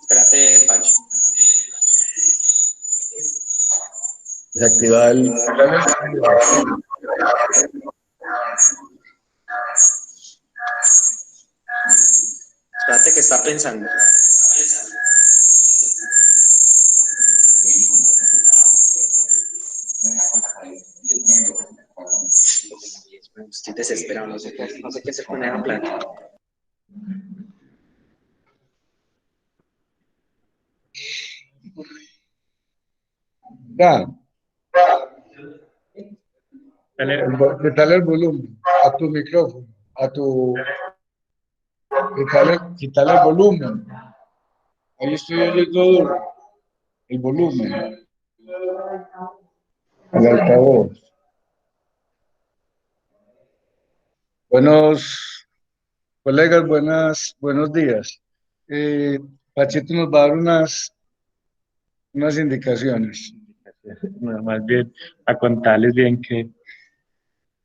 Espérate, Pacho. Desactivar el... Espérate que está pensando. Estoy desesperado, no sé qué se pone a plan. Ya. ¿Qué tal el volumen? A tu micrófono, quitarle el volumen. Ahí estoy oyendo duro. El volumen. El altavoz. Buenos colegas, buenos días. Pachito nos va a dar unas indicaciones. No, más bien a contarles bien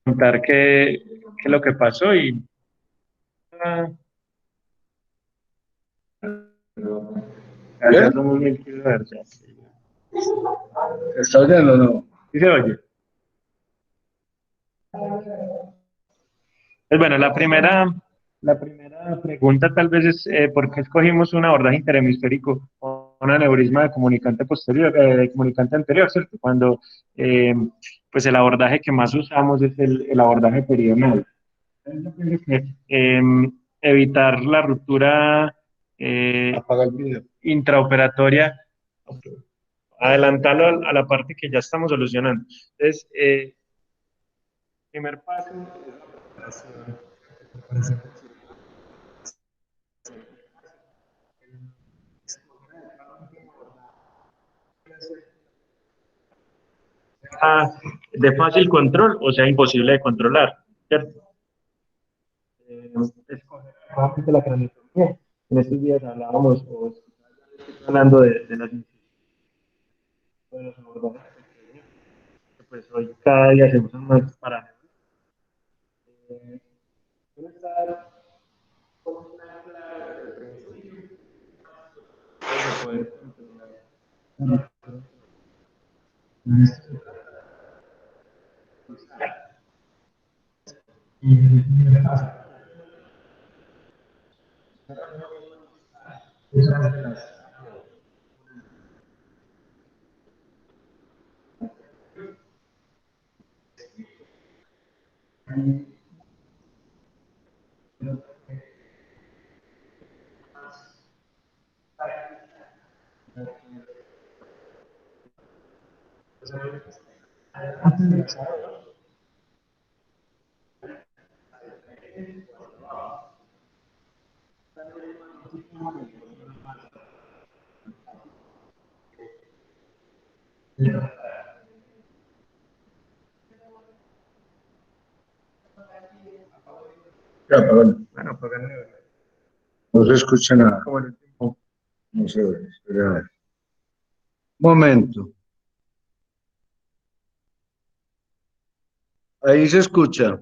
contar qué es lo que pasó y ya somos 1000 kHz. ¿Está oyendo o no? ¿Sí se oye? Pues bueno, la primera pregunta tal vez es ¿por qué escogimos un abordaje interhemisférico o un aneurisma de comunicante posterior, de comunicante anterior, ¿cierto? Cuando pues el abordaje que más usamos es el abordaje periodontal. Evitar la ruptura Apaga el video. intraoperatoria, adelantarlo a la parte que ya estamos solucionando. Entonces, primer paso de fácil control o sea imposible de controlar, ¿cierto? escoger adecuadamente la craneotomía. En estos días hablábamos, estoy hablando de las incisiones, de los abordajes pequeños, que pues hoy cada día se usan más para estar con una clara de poder controlar. Ya, perdón. Bueno, pues No se escucha nada. como el tiempo. No se ve. Espera a ver. Momento. Ahí se escucha.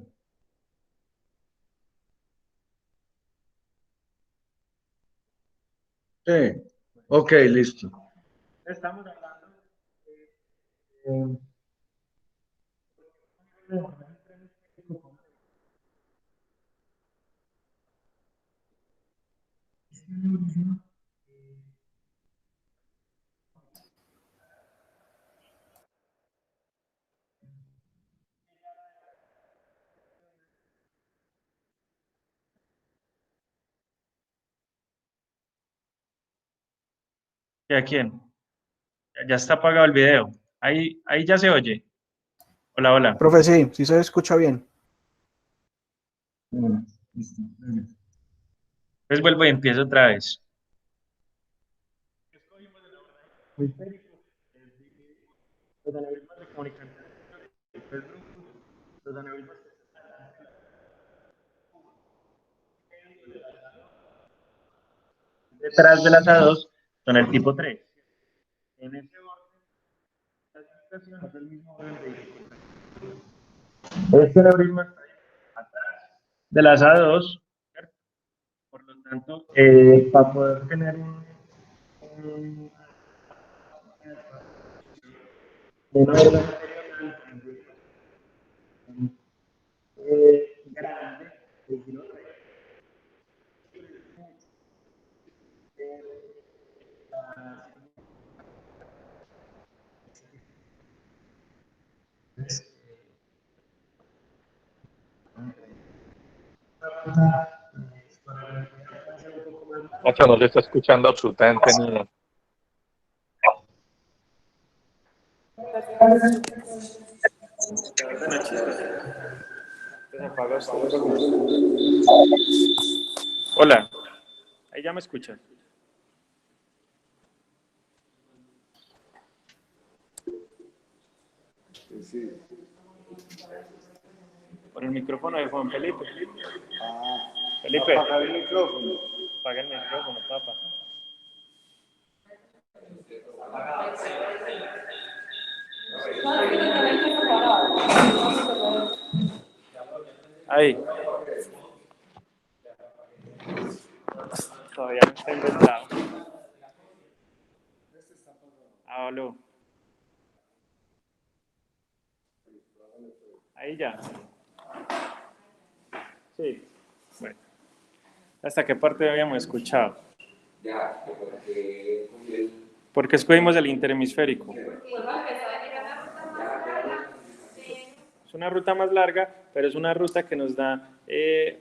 Sí. Ok, listo. Estamos hablando ¿de a quién? Ya está apagado el video. Ahí ya se oye. Hola, hola. Profe, sí, sí se escucha bien. Bueno, listo. Pues vuelvo y empiezo otra vez. Los aneurismas de comunicación, los aneurismas detrás de las A2 son el tipo 3. En ese orden, la situación es el mismo orden de dificultad. Este aneurisma está atrás de las A2, ¿cierto? Por lo tanto, para poder tener un una orden grande, el giro Nacho, no se está escuchando absolutamente nada. Hola, ahí ya me escuchan. Por el micrófono de Juan Felipe. Felipe. Apagar el micrófono. Apaga el micrófono, papá. Ahí. Todavía no está inventado. Aló. Ahí ya. Sí. Bueno. ¿Hasta qué parte habíamos escuchado? ¿Por qué escogimos el interhemisférico? Es una ruta más larga, pero es una ruta que nos da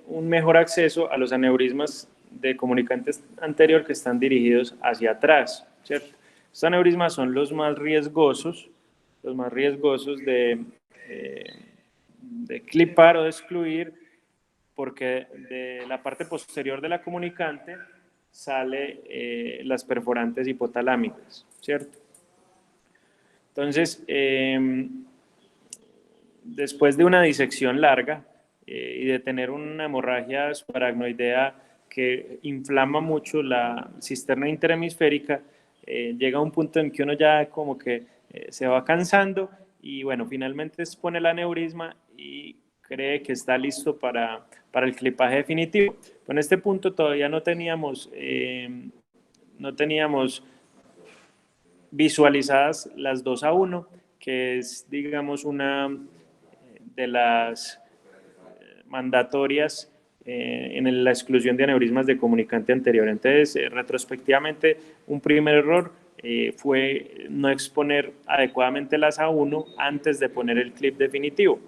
un mejor acceso a los aneurismas de comunicantes anterior que están dirigidos hacia atrás, ¿cierto? Estos aneurismas son los más riesgosos de clipar o de excluir, porque de la parte posterior de la comunicante sale las perforantes hipotalámicas, ¿cierto? Entonces, después de una disección larga y de tener una hemorragia subaracnoidea que inflama mucho la cisterna interhemisférica, llega a un punto en que uno ya como que se va cansando y bueno, finalmente expone el aneurisma y cree que está listo para el clipaje definitivo. En este punto todavía no teníamos visualizadas las 2-1, que es, digamos, una de las mandatorias en la exclusión de aneurismas de comunicante anterior. Entonces, retrospectivamente, un primer error fue no exponer adecuadamente las A1 antes de poner el clip definitivo.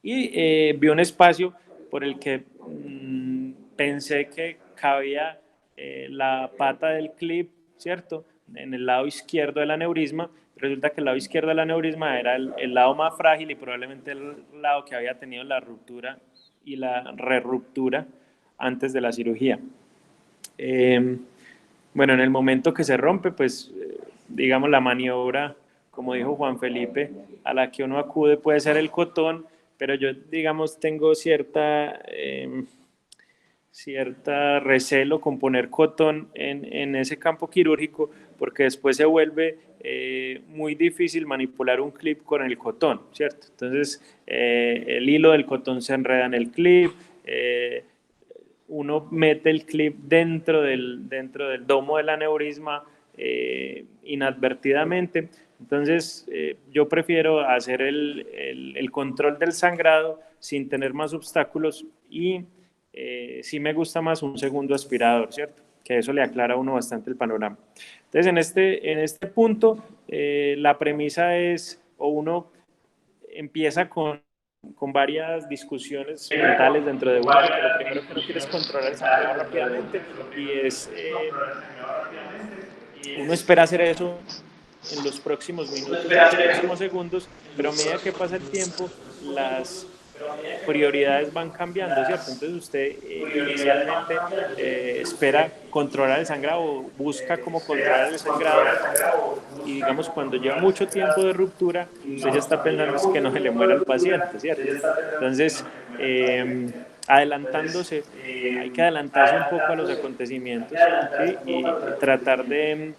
Y vi un espacio por el que pensé que cabía la pata del clip, ¿cierto?, en el lado izquierdo del aneurisma. Resulta que el lado izquierdo del aneurisma era el lado más frágil y probablemente el lado que había tenido la ruptura y la reruptura antes de la cirugía. Bueno, en el momento que se rompe, pues digamos la maniobra, como dijo Juan Felipe, a la que uno acude puede ser el cotón, pero yo, digamos, tengo cierta recelo con poner cotón en ese campo quirúrgico, porque después se vuelve muy difícil manipular un clip con el cotón, ¿cierto? Entonces, el hilo del cotón se enreda en el clip, uno mete el clip dentro del domo del aneurisma inadvertidamente. Entonces, yo prefiero hacer el control del sangrado sin tener más obstáculos y sí me gusta más un segundo aspirador, ¿cierto? Que eso le aclara a uno bastante el panorama. Entonces, en este punto, la premisa es, o uno empieza con varias discusiones mentales dentro de uno, porque lo primero que uno quiere es controlar el sangrado rápidamente y uno espera hacer eso en los próximos minutos, en los próximos segundos, pero a medida que pasa el tiempo, las prioridades van cambiando, ¿cierto? Entonces usted inicialmente espera controlar el sangrado, busca cómo controlar el sangrado y digamos cuando lleva mucho tiempo de ruptura, usted ya está pensando que no se le muera al paciente, ¿cierto? Entonces, adelantándose, hay que adelantarse un poco a los acontecimientos, ¿sí? Y tratar de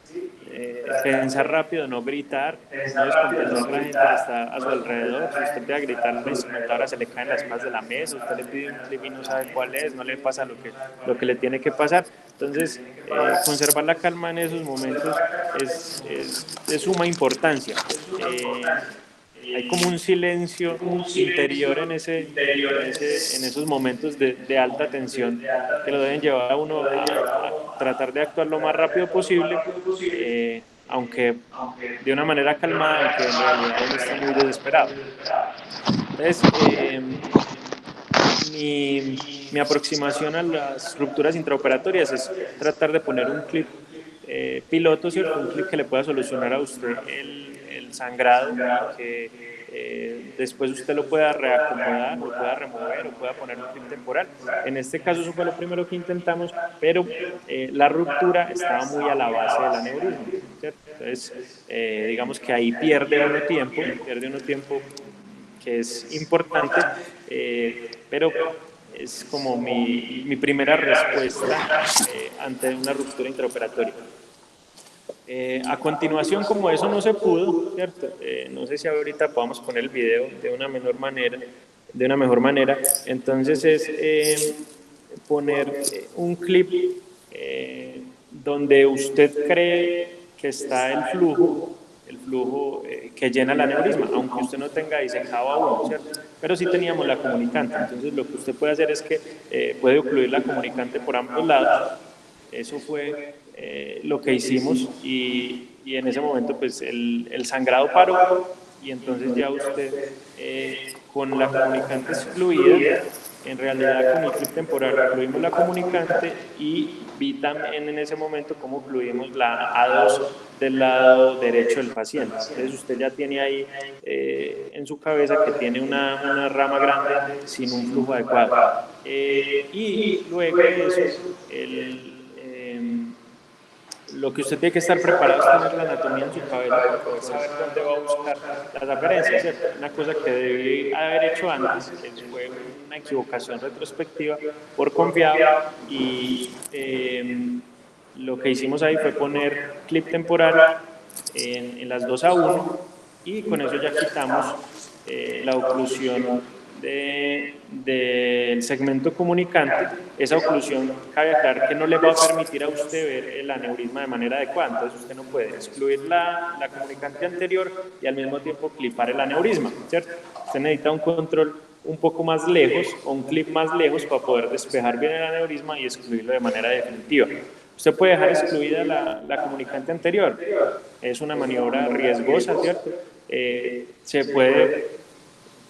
pensar rápido, no gritar, no descompensar a la gente que está a su alrededor. Si usted empieza a gritar, la instrumentadora se le caen las cosas de la mesa, usted le pide un clip y no sabe cuál es, no le pasa lo que le tiene que pasar. Entonces, conservar la calma en esos momentos es de suma importancia. Hay como un silencio interior en esos momentos de alta tensión que lo deben llevar a uno a tratar de actuar lo más rápido posible, aunque de una manera calmada, aunque en realidad uno está muy desesperado. Entonces, mi aproximación a las rupturas intraoperatorias es tratar de poner un clip piloto, ¿cierto? Un clip que le pueda solucionar a usted el sangrado, que después usted lo pueda reacomodar, lo pueda remover o pueda poner un clip temporal. En este caso eso fue lo primero que intentamos, pero la ruptura estaba muy a la base del aneurisma, ¿cierto? Entonces, digamos que ahí pierde uno tiempo que es importante, pero es como mi primera respuesta ante una ruptura intraoperatoria. A continuación, como eso no se pudo, ¿cierto? No sé si ahorita podamos poner el video de una mejor manera, entonces es poner un clip donde usted cree que está el flujo que llena el aneurisma, aunque usted no tenga disecado aún, ¿cierto? Pero sí teníamos la comunicante, entonces lo que usted puede hacer es que puede ocluir la comunicante por ambos lados. Eso fue lo que hicimos y en ese momento pues el sangrado paró y entonces ya usted con la comunicante excluida, en realidad con el clip temporal incluimos la comunicante y vi también en ese momento cómo incluimos la A2 del lado derecho del paciente. Entonces usted ya tiene ahí en su cabeza que tiene una rama grande sin un flujo adecuado. Y luego de eso, lo que usted tiene que estar preparado es tener la anatomía en su cabeza para poder saber dónde va a buscar las aferencias, ¿cierto? Una cosa que debí haber hecho antes, que fue una equivocación retrospectiva por confiado y lo que hicimos ahí fue poner clip temporal en las 2-1 y con eso ya quitamos la oclusión del segmento comunicante. Esa oclusión, cabe aclarar que no le va a permitir a usted ver el aneurisma de manera adecuada, entonces usted no puede excluir la comunicante anterior y al mismo tiempo clipar el aneurisma, ¿cierto? Usted necesita un control un poco más lejos o un clip más lejos para poder despejar bien el aneurisma y excluirlo de manera definitiva. Usted puede dejar excluida la comunicante anterior, es una maniobra riesgosa, ¿cierto? Se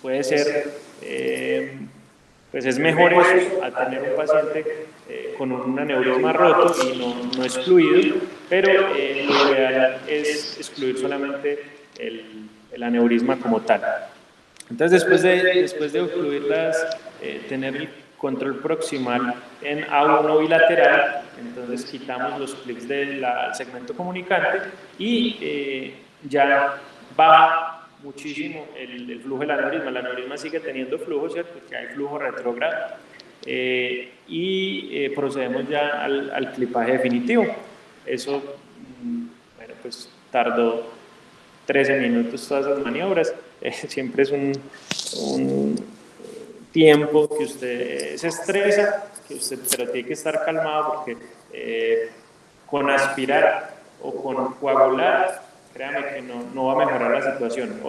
puede ser, pues es mejor eso a tener un paciente con un aneurisma roto y no excluido, pero lo ideal es excluir solamente el aneurisma como tal. Entonces, después de ocluirlas, tener el control proximal en A1 bilateral, entonces quitamos los clips del segmento comunicante y ya baja muchísimo el flujo del aneurisma. El aneurisma sigue teniendo flujo, ¿cierto? Porque hay flujo retrógrado. Procedemos ya al clipaje definitivo. Eso, bueno, pues tardó 13 minutos todas esas maniobras. Siempre es un tiempo que usted se estresa, pero tiene que estar calmado porque con aspirar o con coagular, créame que no va a mejorar la situación.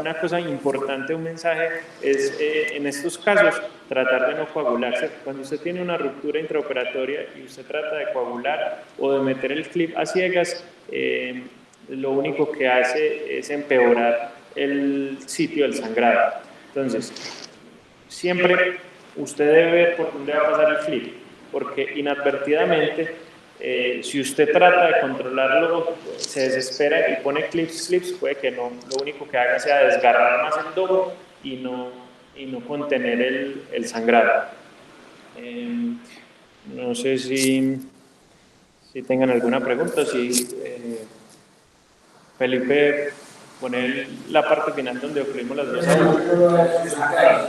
Una cosa importante, un mensaje, es en estos casos tratar de no coagularse. Cuando usted tiene una ruptura intraoperatoria y usted trata de coagular o de meter el clip a ciegas, lo único que hace es empeorar el sitio del sangrado. Entonces, siempre usted debe ver por dónde va a pasar el clip, porque inadvertidamente, si usted trata de controlarlo, se desespera y pone clips, puede que no, lo único que haga sea desgarrar más el domo y no contener el sangrado. No sé si tengan alguna pregunta, Felipe, poner la parte final donde ocluimos las 2-1.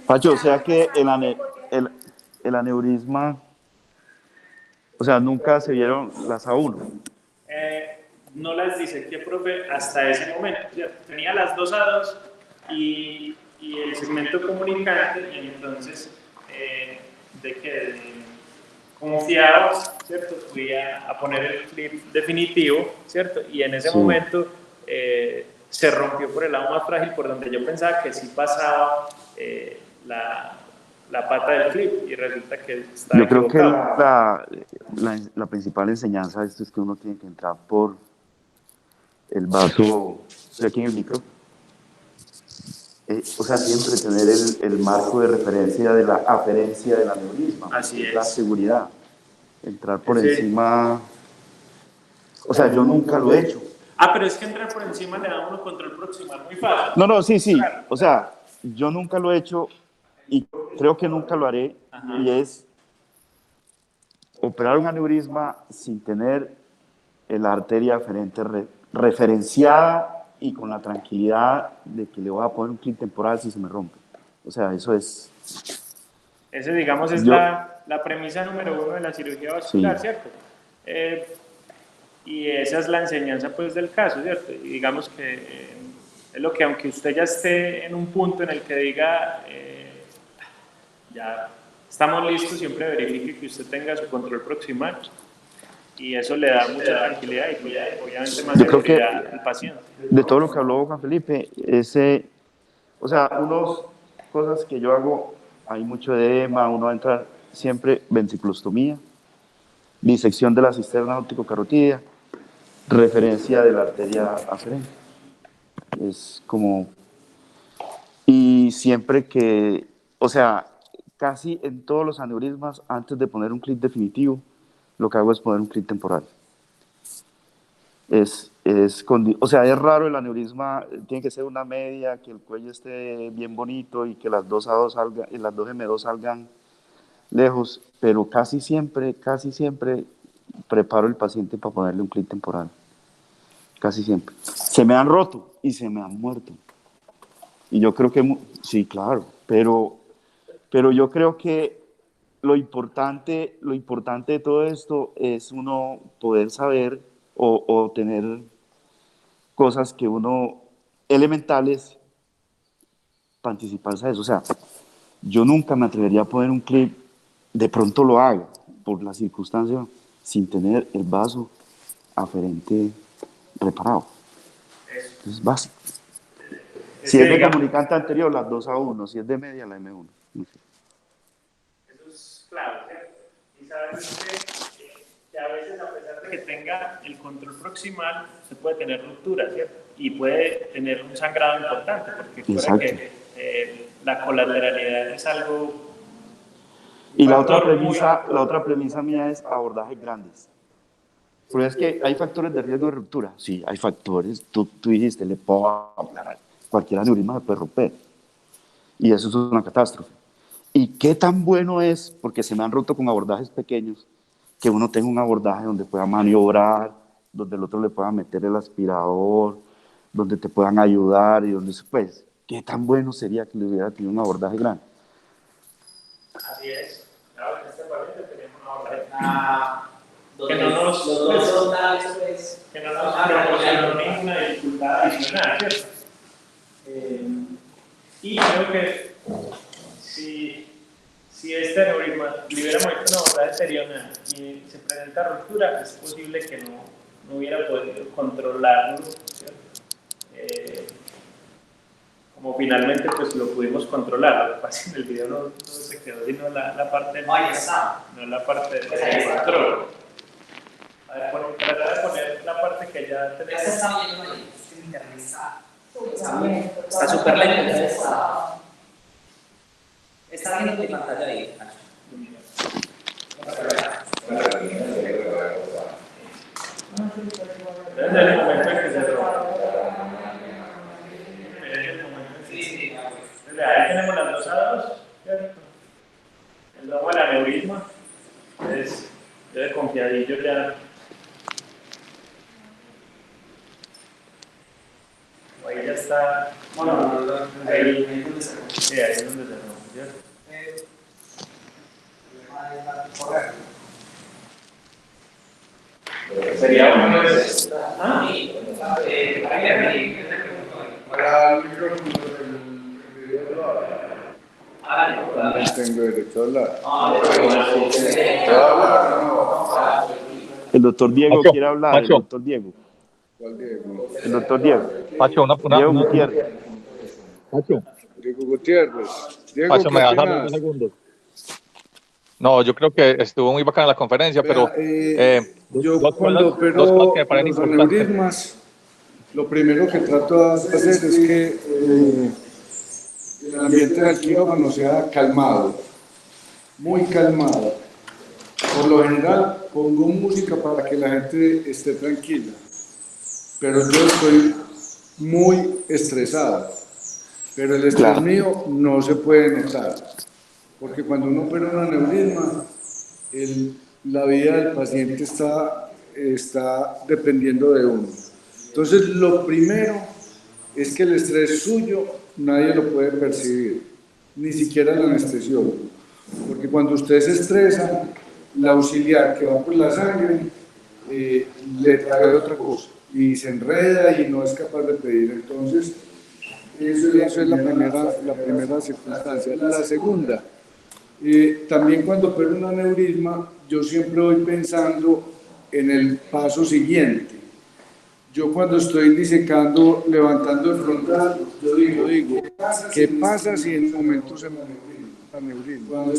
Pacho, o sea que el aneurisma, o sea, nunca se vieron las A1. No las disequé, profe, hasta ese momento. Tenía las 2-2 y el segmento comunicante, y entonces confiado, ¿cierto? Fui a poner el clip definitivo, ¿cierto? Y en ese momento se rompió por el lado más frágil, por donde yo pensaba que sí pasaba la pata del clip, y resulta que está Yo creo equivocado. que la principal enseñanza de esto es que uno tiene que entrar por el vaso, estoy aquí en el micro, o sea, siempre tener el marco de referencia de la aferencia del aneurisma. Así es. La seguridad. Entrar por encima. O sea, yo nunca lo he hecho. Pero es que entrar por encima le da uno control proximal muy fácil. No, sí. O sea, yo nunca lo he hecho y creo que nunca lo haré. Ajá. Y es operar un aneurisma sin tener la arteria aferente referenciada y con la tranquilidad de que le voy a poner un clip temporal si se me rompe. O sea, eso es... Ese, digamos, es la premisa número 1 de la cirugía vascular, sí. ¿cierto? Y esa es la enseñanza, pues, del caso, ¿cierto? Y digamos que es lo que, aunque usted ya esté en un punto en el que diga, ya estamos listos, siempre verifique que usted tenga su control proximal, y eso le da mucha tranquilidad y obviamente más seguridad al paciente. De todo lo que habló Juan Felipe, o sea, unas cosas que yo hago, hay mucho edema, uno va a entrar siempre ventriculostomía, disección de la cisterna óptico-carotídea, referencia de la arteria aferente. Es como... Y siempre que, o sea, casi en todos los aneurismas, antes de poner un clip definitivo, lo que hago es poner un clip temporal. O sea, es raro el aneurisma, tiene que ser una media, que el cuello esté bien bonito y que las 2A2 salgan, y las 2M2 salgan lejos, pero casi siempre preparo el paciente para ponerle un clip temporal. Casi siempre. Se me han roto y se me han muerto. Y yo creo que, sí, claro, pero Pero yo creo que lo importante de todo esto es uno poder saber o tener cosas que uno, elementales, para anticiparse a eso. O sea, yo nunca me atrevería a poner un clip, de pronto lo hago, por la circunstancia, sin tener el vaso aferente reparado. Es básico. Si es de comunicante anterior, las 2-1. Si es de media, la M1. No sé. Eso es clave, ¿cierto? Y saber que a veces, a pesar de que tenga el control proximal, se puede tener ruptura, ¿cierto? Y puede tener un sangrado importante, porque recuerda que la colateralidad es algo... Y la otra premisa mía es abordajes grandes. Pero es que hay factores de riesgo de ruptura. Sí, hay factores. Tú dijiste, le puedo hablar. Cualquier aneurisma se puede romper. Y eso es una catástrofe. ¿Y qué tan bueno es? Porque se me han roto con abordajes pequeños, que uno tenga un abordaje donde pueda maniobrar, donde el otro le pueda meter el aspirador, donde te puedan ayudar y donde pues, ¿qué tan bueno sería que le hubiera tenido un abordaje grande? Así es. Claro, en este país tenemos un abordaje que no nos proporciona ninguna dificultad adicional, ¿cierto? Y creo que si este aneurisma liberamos una abordaje exterior y se presenta ruptura, es posible que no hubiera podido controlarlo, ¿cierto? Como finalmente pues lo pudimos controlar. Lo que pasa es que en el video no se quedó sino la parte del no la parte del control. A ver, tratar de poner la parte que ya tenemos. Está súper lento. Está viendo mi pantalla ahí. Desde el momento en que se roba. Desde ahí tenemos las 2 a 2, ¿cierto? El domo del aneurisma es de confiadillo ya. Ahí ya está. Bueno, ahí es donde se rompe. Sí, ahí es donde se rompe, ¿cierto? Sería bueno. Para el micrófono del video. Tengo derecho a hablar. El doctor Diego quiere hablar. Pacho. El doctor Diego. ¿Cuál Diego? El doctor Diego. Pacho, Diego Gutiérrez. Pacho, Diego Gutiérrez. Diego, Pacho, ¿qué me das opinas? unos segundos. No, yo creo que estuvo muy bacana la conferencia, pero Yo dos cuando cosas que opero me parecen los importantes. aneurismas, lo primero que trato de hacer es que el ambiente del quirófano sea calmado, muy calmado. Por lo general pongo música para que la gente esté tranquila, pero yo estoy muy estresado, pero el estrés mío no se puede notar, porque cuando uno opera un aneurisma, la vida del paciente está dependiendo de uno. Entonces, lo primero es que el estrés suyo nadie lo puede percibir, ni siquiera el anestesiólogo, porque cuando usted se estresa, la auxiliar que va por la sangre le trae otra cosa y se enreda y no es capaz de pedir. Entonces, eso es la primera circunstancia. La segunda, también cuando opero un aneurisma, yo siempre voy pensando en el paso siguiente. Yo cuando estoy disecando, levantando el frontal, yo digo, ¿qué pasa si en el momento se me aneurisma? Cuando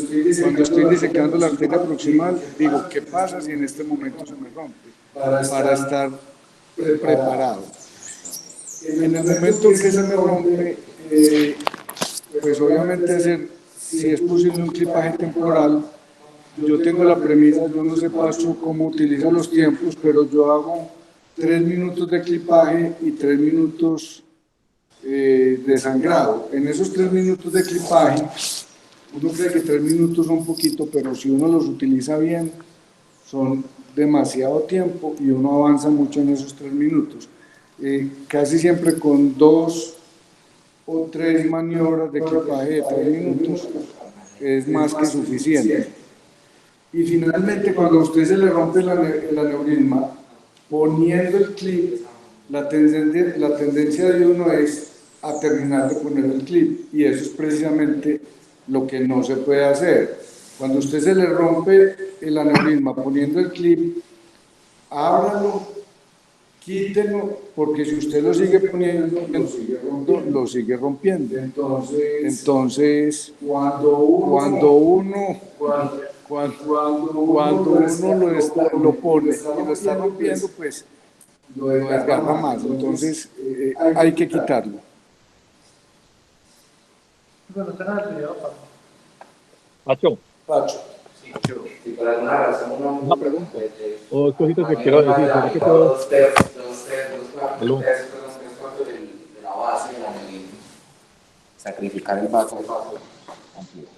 estoy disecando la arteria proximal, digo, ¿qué pasa si en este momento se me rompe? Para estar preparado. En el momento en que se me rompe, pues obviamente si es posible un clipaje temporal. Yo tengo la premisa, yo no sé Pacho cómo utiliza los tiempos, pero yo hago 3 minutos de clipaje y 3 minutos de sangrado. En esos 3 minutos de clipaje, uno cree que 3 minutos son poquito, pero si uno los utiliza bien, son demasiado tiempo y uno avanza mucho en esos 3 minutos. Casi siempre con 2 o 3 maniobras de clipaje de 3 minutos, es más que suficiente. Y finalmente, cuando a usted se le rompe el aneurisma, poniendo el clip, la tendencia de uno es a terminar de poner el clip, y eso es precisamente lo que no se puede hacer. Cuando a usted se le rompe el aneurisma poniendo el clip, ábralo, quítelo, porque si usted lo sigue poniendo, lo sigue rompiendo. Entonces, cuando uno lo pone y lo está rompiendo, pues lo desgarra más. Entonces, hay que quitarlo. Pacho, Si por alguna razón una pregunta. O cositas que quiero decir. ¿Será que todo? dos cuartos de la base de la medida, sacrificar el vaso,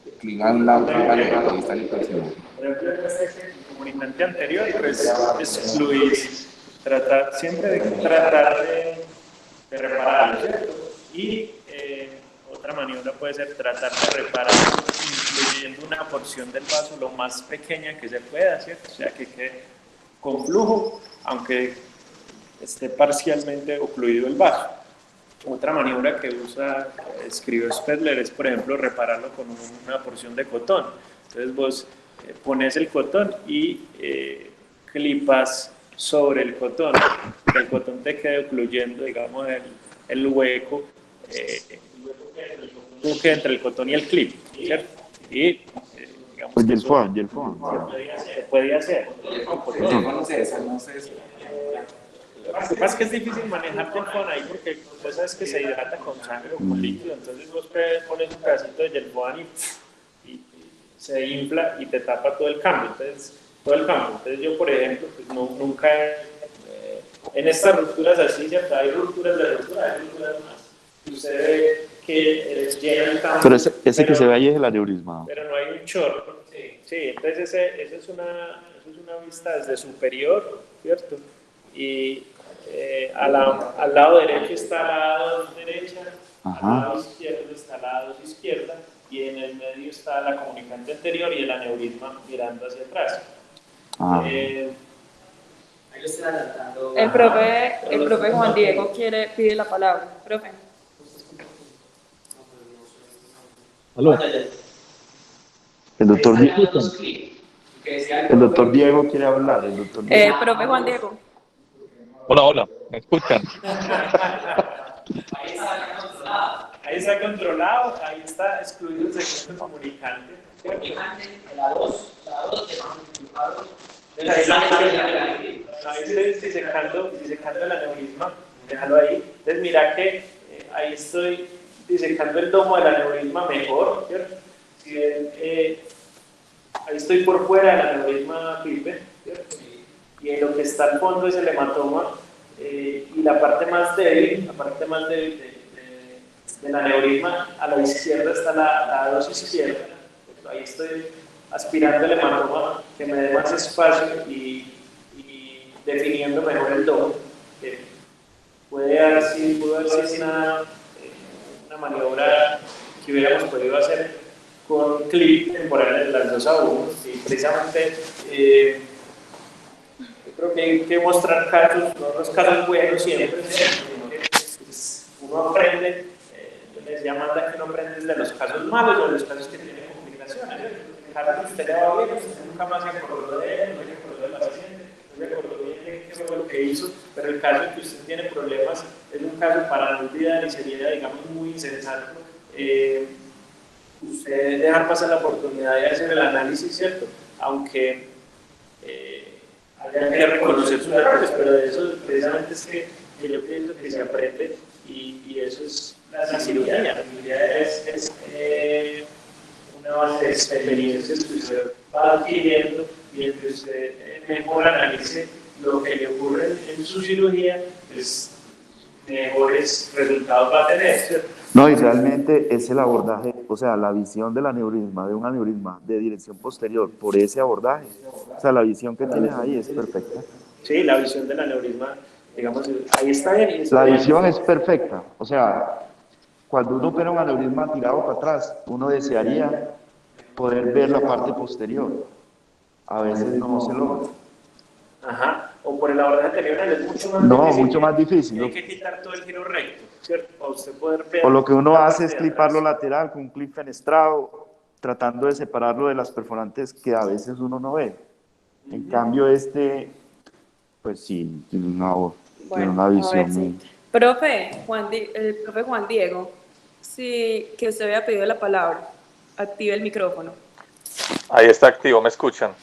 inclinar un lado, ahí está el próximo. Por ejemplo, en este comunicante anterior, pues excluir, siempre de tratar de reparar, ¿cierto? Y otra maniobra puede ser tratar de reparar incluyendo una porción del vaso lo más pequeña que se pueda, ¿cierto? O sea, que quede con flujo, aunque esté parcialmente ocluido el vaso. Otra maniobra que escribió Spedler es, por ejemplo, repararlo con una porción de cotón. Entonces vos pones el cotón y clipas sobre el cotón, que el cotón te quede ocluyendo, digamos, el hueco que entre el cotón y el clip, ¿cierto? Y, digamos, Pues y el foam. se puede hacer. No sé. Lo que pasa es que es difícil manejar el foam ahí porque vos sabes que se hidrata con sangre o con líquido, entonces vos pones un pedacito de gelfoam y se infla y te tapa todo el campo. Entonces yo, por ejemplo, pues nunca en estas rupturas así, ¿cierto? Hay rupturas de ruptura, hay rupturas más. Usted ve que llena el campo. Pero ese que se ve ahí es el aneurisma. Pero no hay un chorro. Sí, entonces eso es una vista desde superior, ¿cierto? Y al lado derecho está la A2 derecha, al lado izquierdo está la A2 izquierda, y en el medio está la comunicante anterior y el aneurisma mirando hacia atrás. El profe Juan Diego pide la palabra. Profe. Aló. El doctor Diego quiere hablar. Profe Juan Diego. Hola, ¿me escuchan? Ahí está controlado, ahí está excluido el segmento comunicante. La 2 ahí estoy disecando el aneurisma, déjalo ahí. Entonces mira que ahí estoy disecando el domo del aneurisma mejor, ¿cierto? Si ahí estoy por fuera del aneurisma pipe, ¿cierto? Y en lo que está al fondo es el hematoma, y la parte más débil del aneurisma, a la izquierda está la A2 izquierda. Ahí estoy aspirando el hematoma que me dé más espacio y definiendo mejor el domo. Pudo haber sido una maniobra que hubiéramos podido hacer con clip temporal de las 2 a 1, y precisamente yo creo que hay que mostrar casos, no los casos buenos siempre, sino que uno aprende, yo les llamo que uno aprende de los casos malos o de los casos que tienen complicaciones. El caso que usted le va bien, usted nunca más se acordó de él, no se acordó de la paciente, no se acordó bien de qué fue lo que hizo, pero el caso en que usted tiene problemas es un caso para no olvidar y sería, digamos, muy insensato usted dejar pasar la oportunidad de hacer el análisis, ¿cierto? Aunque haya que reconocer sus errores, pero de eso precisamente es que yo pienso que se aprende, y eso es la cirugía. La cirugía es una base de experiencias que usted va adquiriendo, y entre usted mejor analice lo que le ocurre en su cirugía, pues mejores resultados va a tener, ¿cierto? No, y realmente es el abordaje, o sea, la visión del aneurisma, de un aneurisma de dirección posterior por ese abordaje, o sea, la visión que tienes ahí es perfecta. Sí, la visión del aneurisma, digamos, ahí está bien. La visión es perfecta, o sea, cuando uno opera un aneurisma tirado para atrás, uno desearía poder ver la parte posterior. A veces no se logra. Ajá. O por el abordaje anterior es mucho más No, difícil. mucho más difícil. Hay que quitar todo el giro recto, ¿cierto? Para usted poder ver. O lo que uno la hace es parte de cliparlo atrás. lateral con un clip fenestrado, tratando de separarlo de las perforantes que a veces uno no ve. En cambio, pues sí, tiene Bueno, una a ver, visión sí. muy... El profe Juan Diego, sí, que usted había pedido la palabra, active el micrófono. Ahí está activo, ¿me escuchan?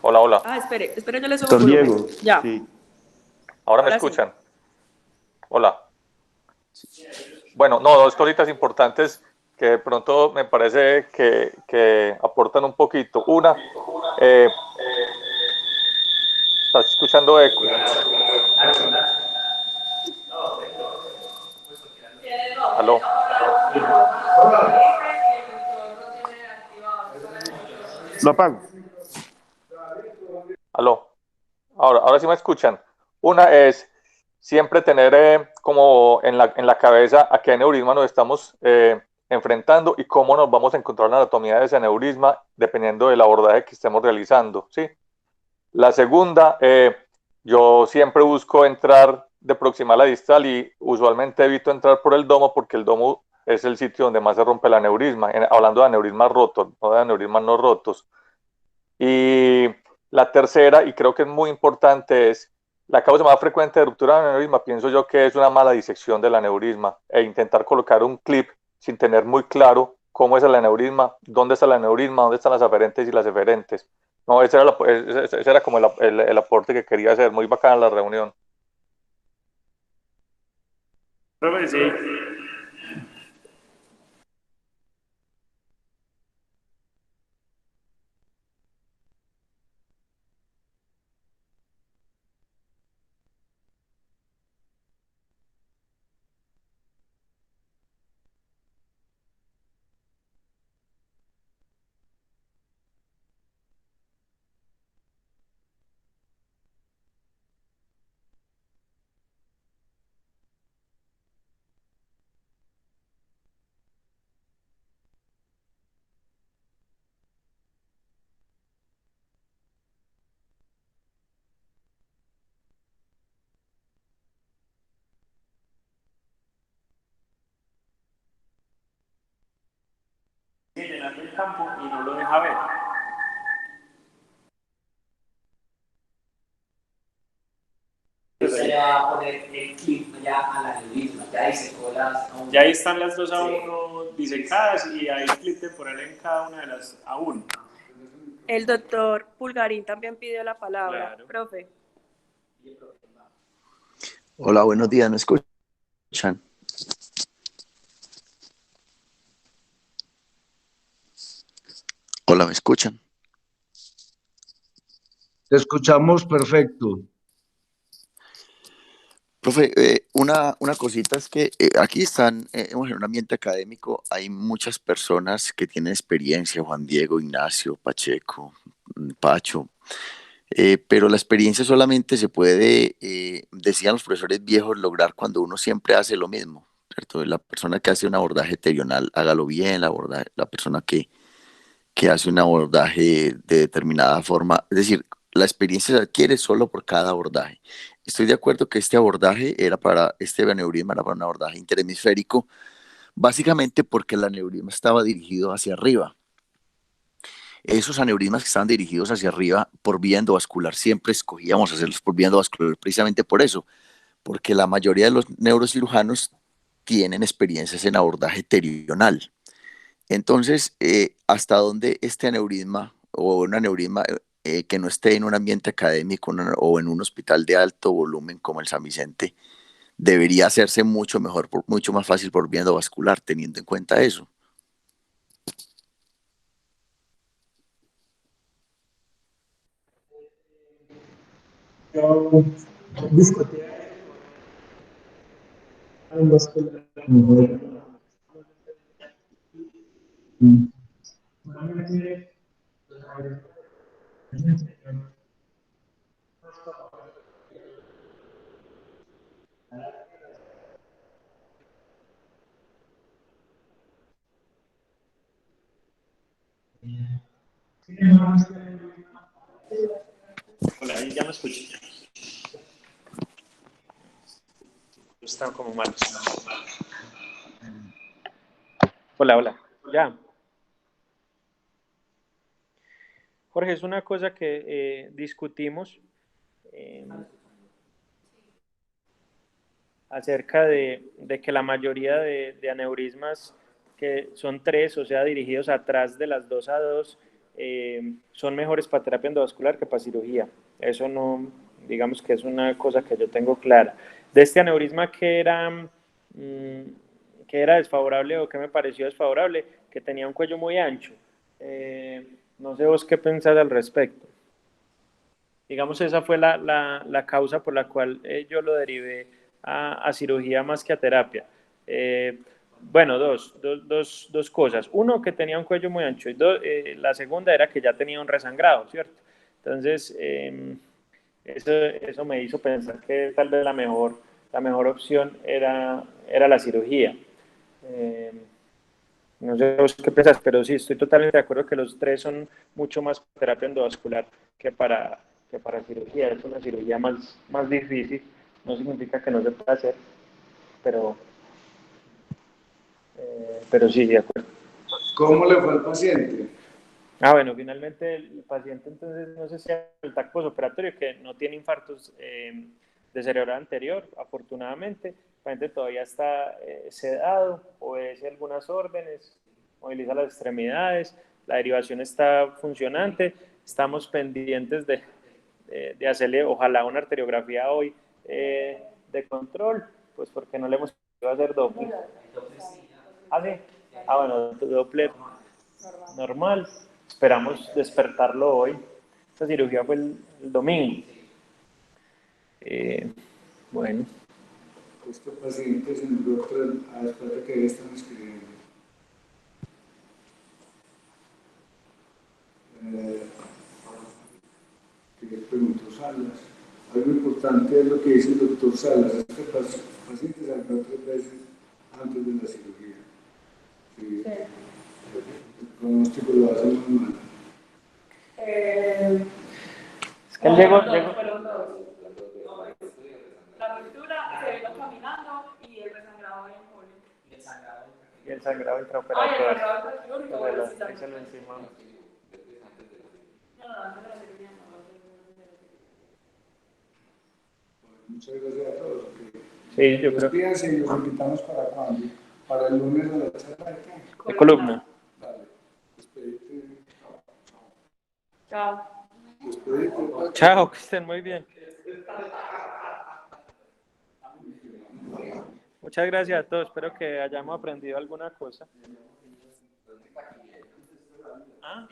Hola, hola. Ah, espere, yo le subo el Doctor volumen. Diego, Ya, sí. ¿Ahora me ahora sí. escuchan? Hola. Bueno, no, dos cositas importantes que de pronto me parece que aportan un poquito. Una, ¿estás escuchando eco? ¿Aló? Lo apago. ¿Aló? Ahora sí me escuchan. Una es siempre tener como en la cabeza a qué aneurisma nos estamos enfrentando y cómo nos vamos a encontrar la anatomía de ese aneurisma dependiendo del abordaje que estemos realizando, ¿sí? La segunda, yo siempre busco entrar de proximal a distal y usualmente evito entrar por el domo porque el domo es el sitio donde más se rompe el aneurisma, hablando de aneurismas rotos, no de aneurismas no rotos. Y la tercera, y creo que es muy importante, es la causa más frecuente de ruptura del aneurisma. Pienso yo que es una mala disección del aneurisma e intentar colocar un clip sin tener muy claro cómo es el aneurisma, dónde está el aneurisma, dónde están las aferentes y las eferentes. No, ese era como el aporte que quería hacer. Muy bacana la reunión. Profe, sí. Llenando el campo y no lo deja ver. Usted le va a poner el clip ya al aneurisma, ya disecó las... Ya ahí están las dos a uno disecadas y hay clip temporal en cada una de las a uno. El doctor Pulgarín también pidió la palabra. Claro. Profe. Hola, buenos días, ¿me escuchan? Hola, ¿me escuchan? Te escuchamos perfecto. Profe, una cosita es que aquí hemos en un ambiente académico, hay muchas personas que tienen experiencia, Juan Diego, Ignacio, Pacheco, Pacho, pero la experiencia solamente se puede, decían los profesores viejos, lograr cuando uno siempre hace lo mismo, ¿cierto? La persona que hace un abordaje terional, hágalo bien, la persona que hace un abordaje de determinada forma. Es decir, la experiencia se adquiere solo por cada abordaje. Estoy de acuerdo que este aneurisma era para un abordaje interhemisférico, básicamente porque el aneurisma estaba dirigido hacia arriba. Esos aneurismas que estaban dirigidos hacia arriba por vía endovascular, siempre escogíamos hacerlos por vía endovascular, precisamente por eso, porque la mayoría de los neurocirujanos tienen experiencias en abordaje terional. Entonces, hasta dónde este aneurisma o un aneurisma que no esté en un ambiente académico o en un hospital de alto volumen como el San Vicente, debería hacerse mucho mejor, mucho más fácil por vía endovascular, teniendo en cuenta eso. Yo discutía ambos. Hola, ahí ya me escuché. Están como malos. Hola, hola. Ya. Jorge, es una cosa que discutimos acerca de que la mayoría de aneurismas, que son 3, o sea, dirigidos atrás de las 2 a 2, son mejores para terapia endovascular que para cirugía. Eso no, digamos que es una cosa que yo tengo clara. De este aneurisma que era desfavorable o que me pareció desfavorable, que tenía un cuello muy ancho. No sé vos qué pensás al respecto. Digamos, esa fue la causa por la cual yo lo derivé a cirugía más que a terapia. Bueno, dos cosas. Uno, que tenía un cuello muy ancho. Y la segunda era que ya tenía un resangrado, ¿cierto? Entonces, eso me hizo pensar que tal vez la mejor opción era la cirugía. No sé vos qué pensás, pero sí, estoy totalmente de acuerdo que los 3 son mucho más terapia endovascular que para cirugía. Es una cirugía más difícil, no significa que no se pueda hacer, pero, pero sí, de acuerdo. ¿Cómo le fue al paciente? Bueno, finalmente el paciente entonces no sé si el TAC postoperatorio, que no tiene infartos de cerebral anterior, afortunadamente, el paciente todavía está sedado, obedece algunas órdenes, moviliza las extremidades, la derivación está funcionante, estamos pendientes de hacerle ojalá una arteriografía hoy de control, pues porque no le hemos podido hacer Doppler. Sí. Bueno, Doppler normal. Esperamos despertarlo hoy. Esta cirugía fue el domingo. Bueno. Este paciente se envió después de que están escribiendo. Que preguntó Salas. Algo importante es lo que dice el doctor Salas. Este paciente se envió 3 veces antes de la cirugía. Sí. El pronóstico lo hace muy mal. Es que él llegó. La ruptura se vino caminando y el resangrado en julio. Y el sangrado intraoperatorio. El sangrado intraoperatorio. Se lo encima. Muchas gracias a todos. Sí, yo creo. Despídense y los invitamos para cuándo. Para el lunes a la charla de qué? De columna. Dale. Despedite. Chao. Despedite. Chao, que estén muy bien. Muchas gracias a todos. Espero que hayamos aprendido alguna cosa. ¿Ah?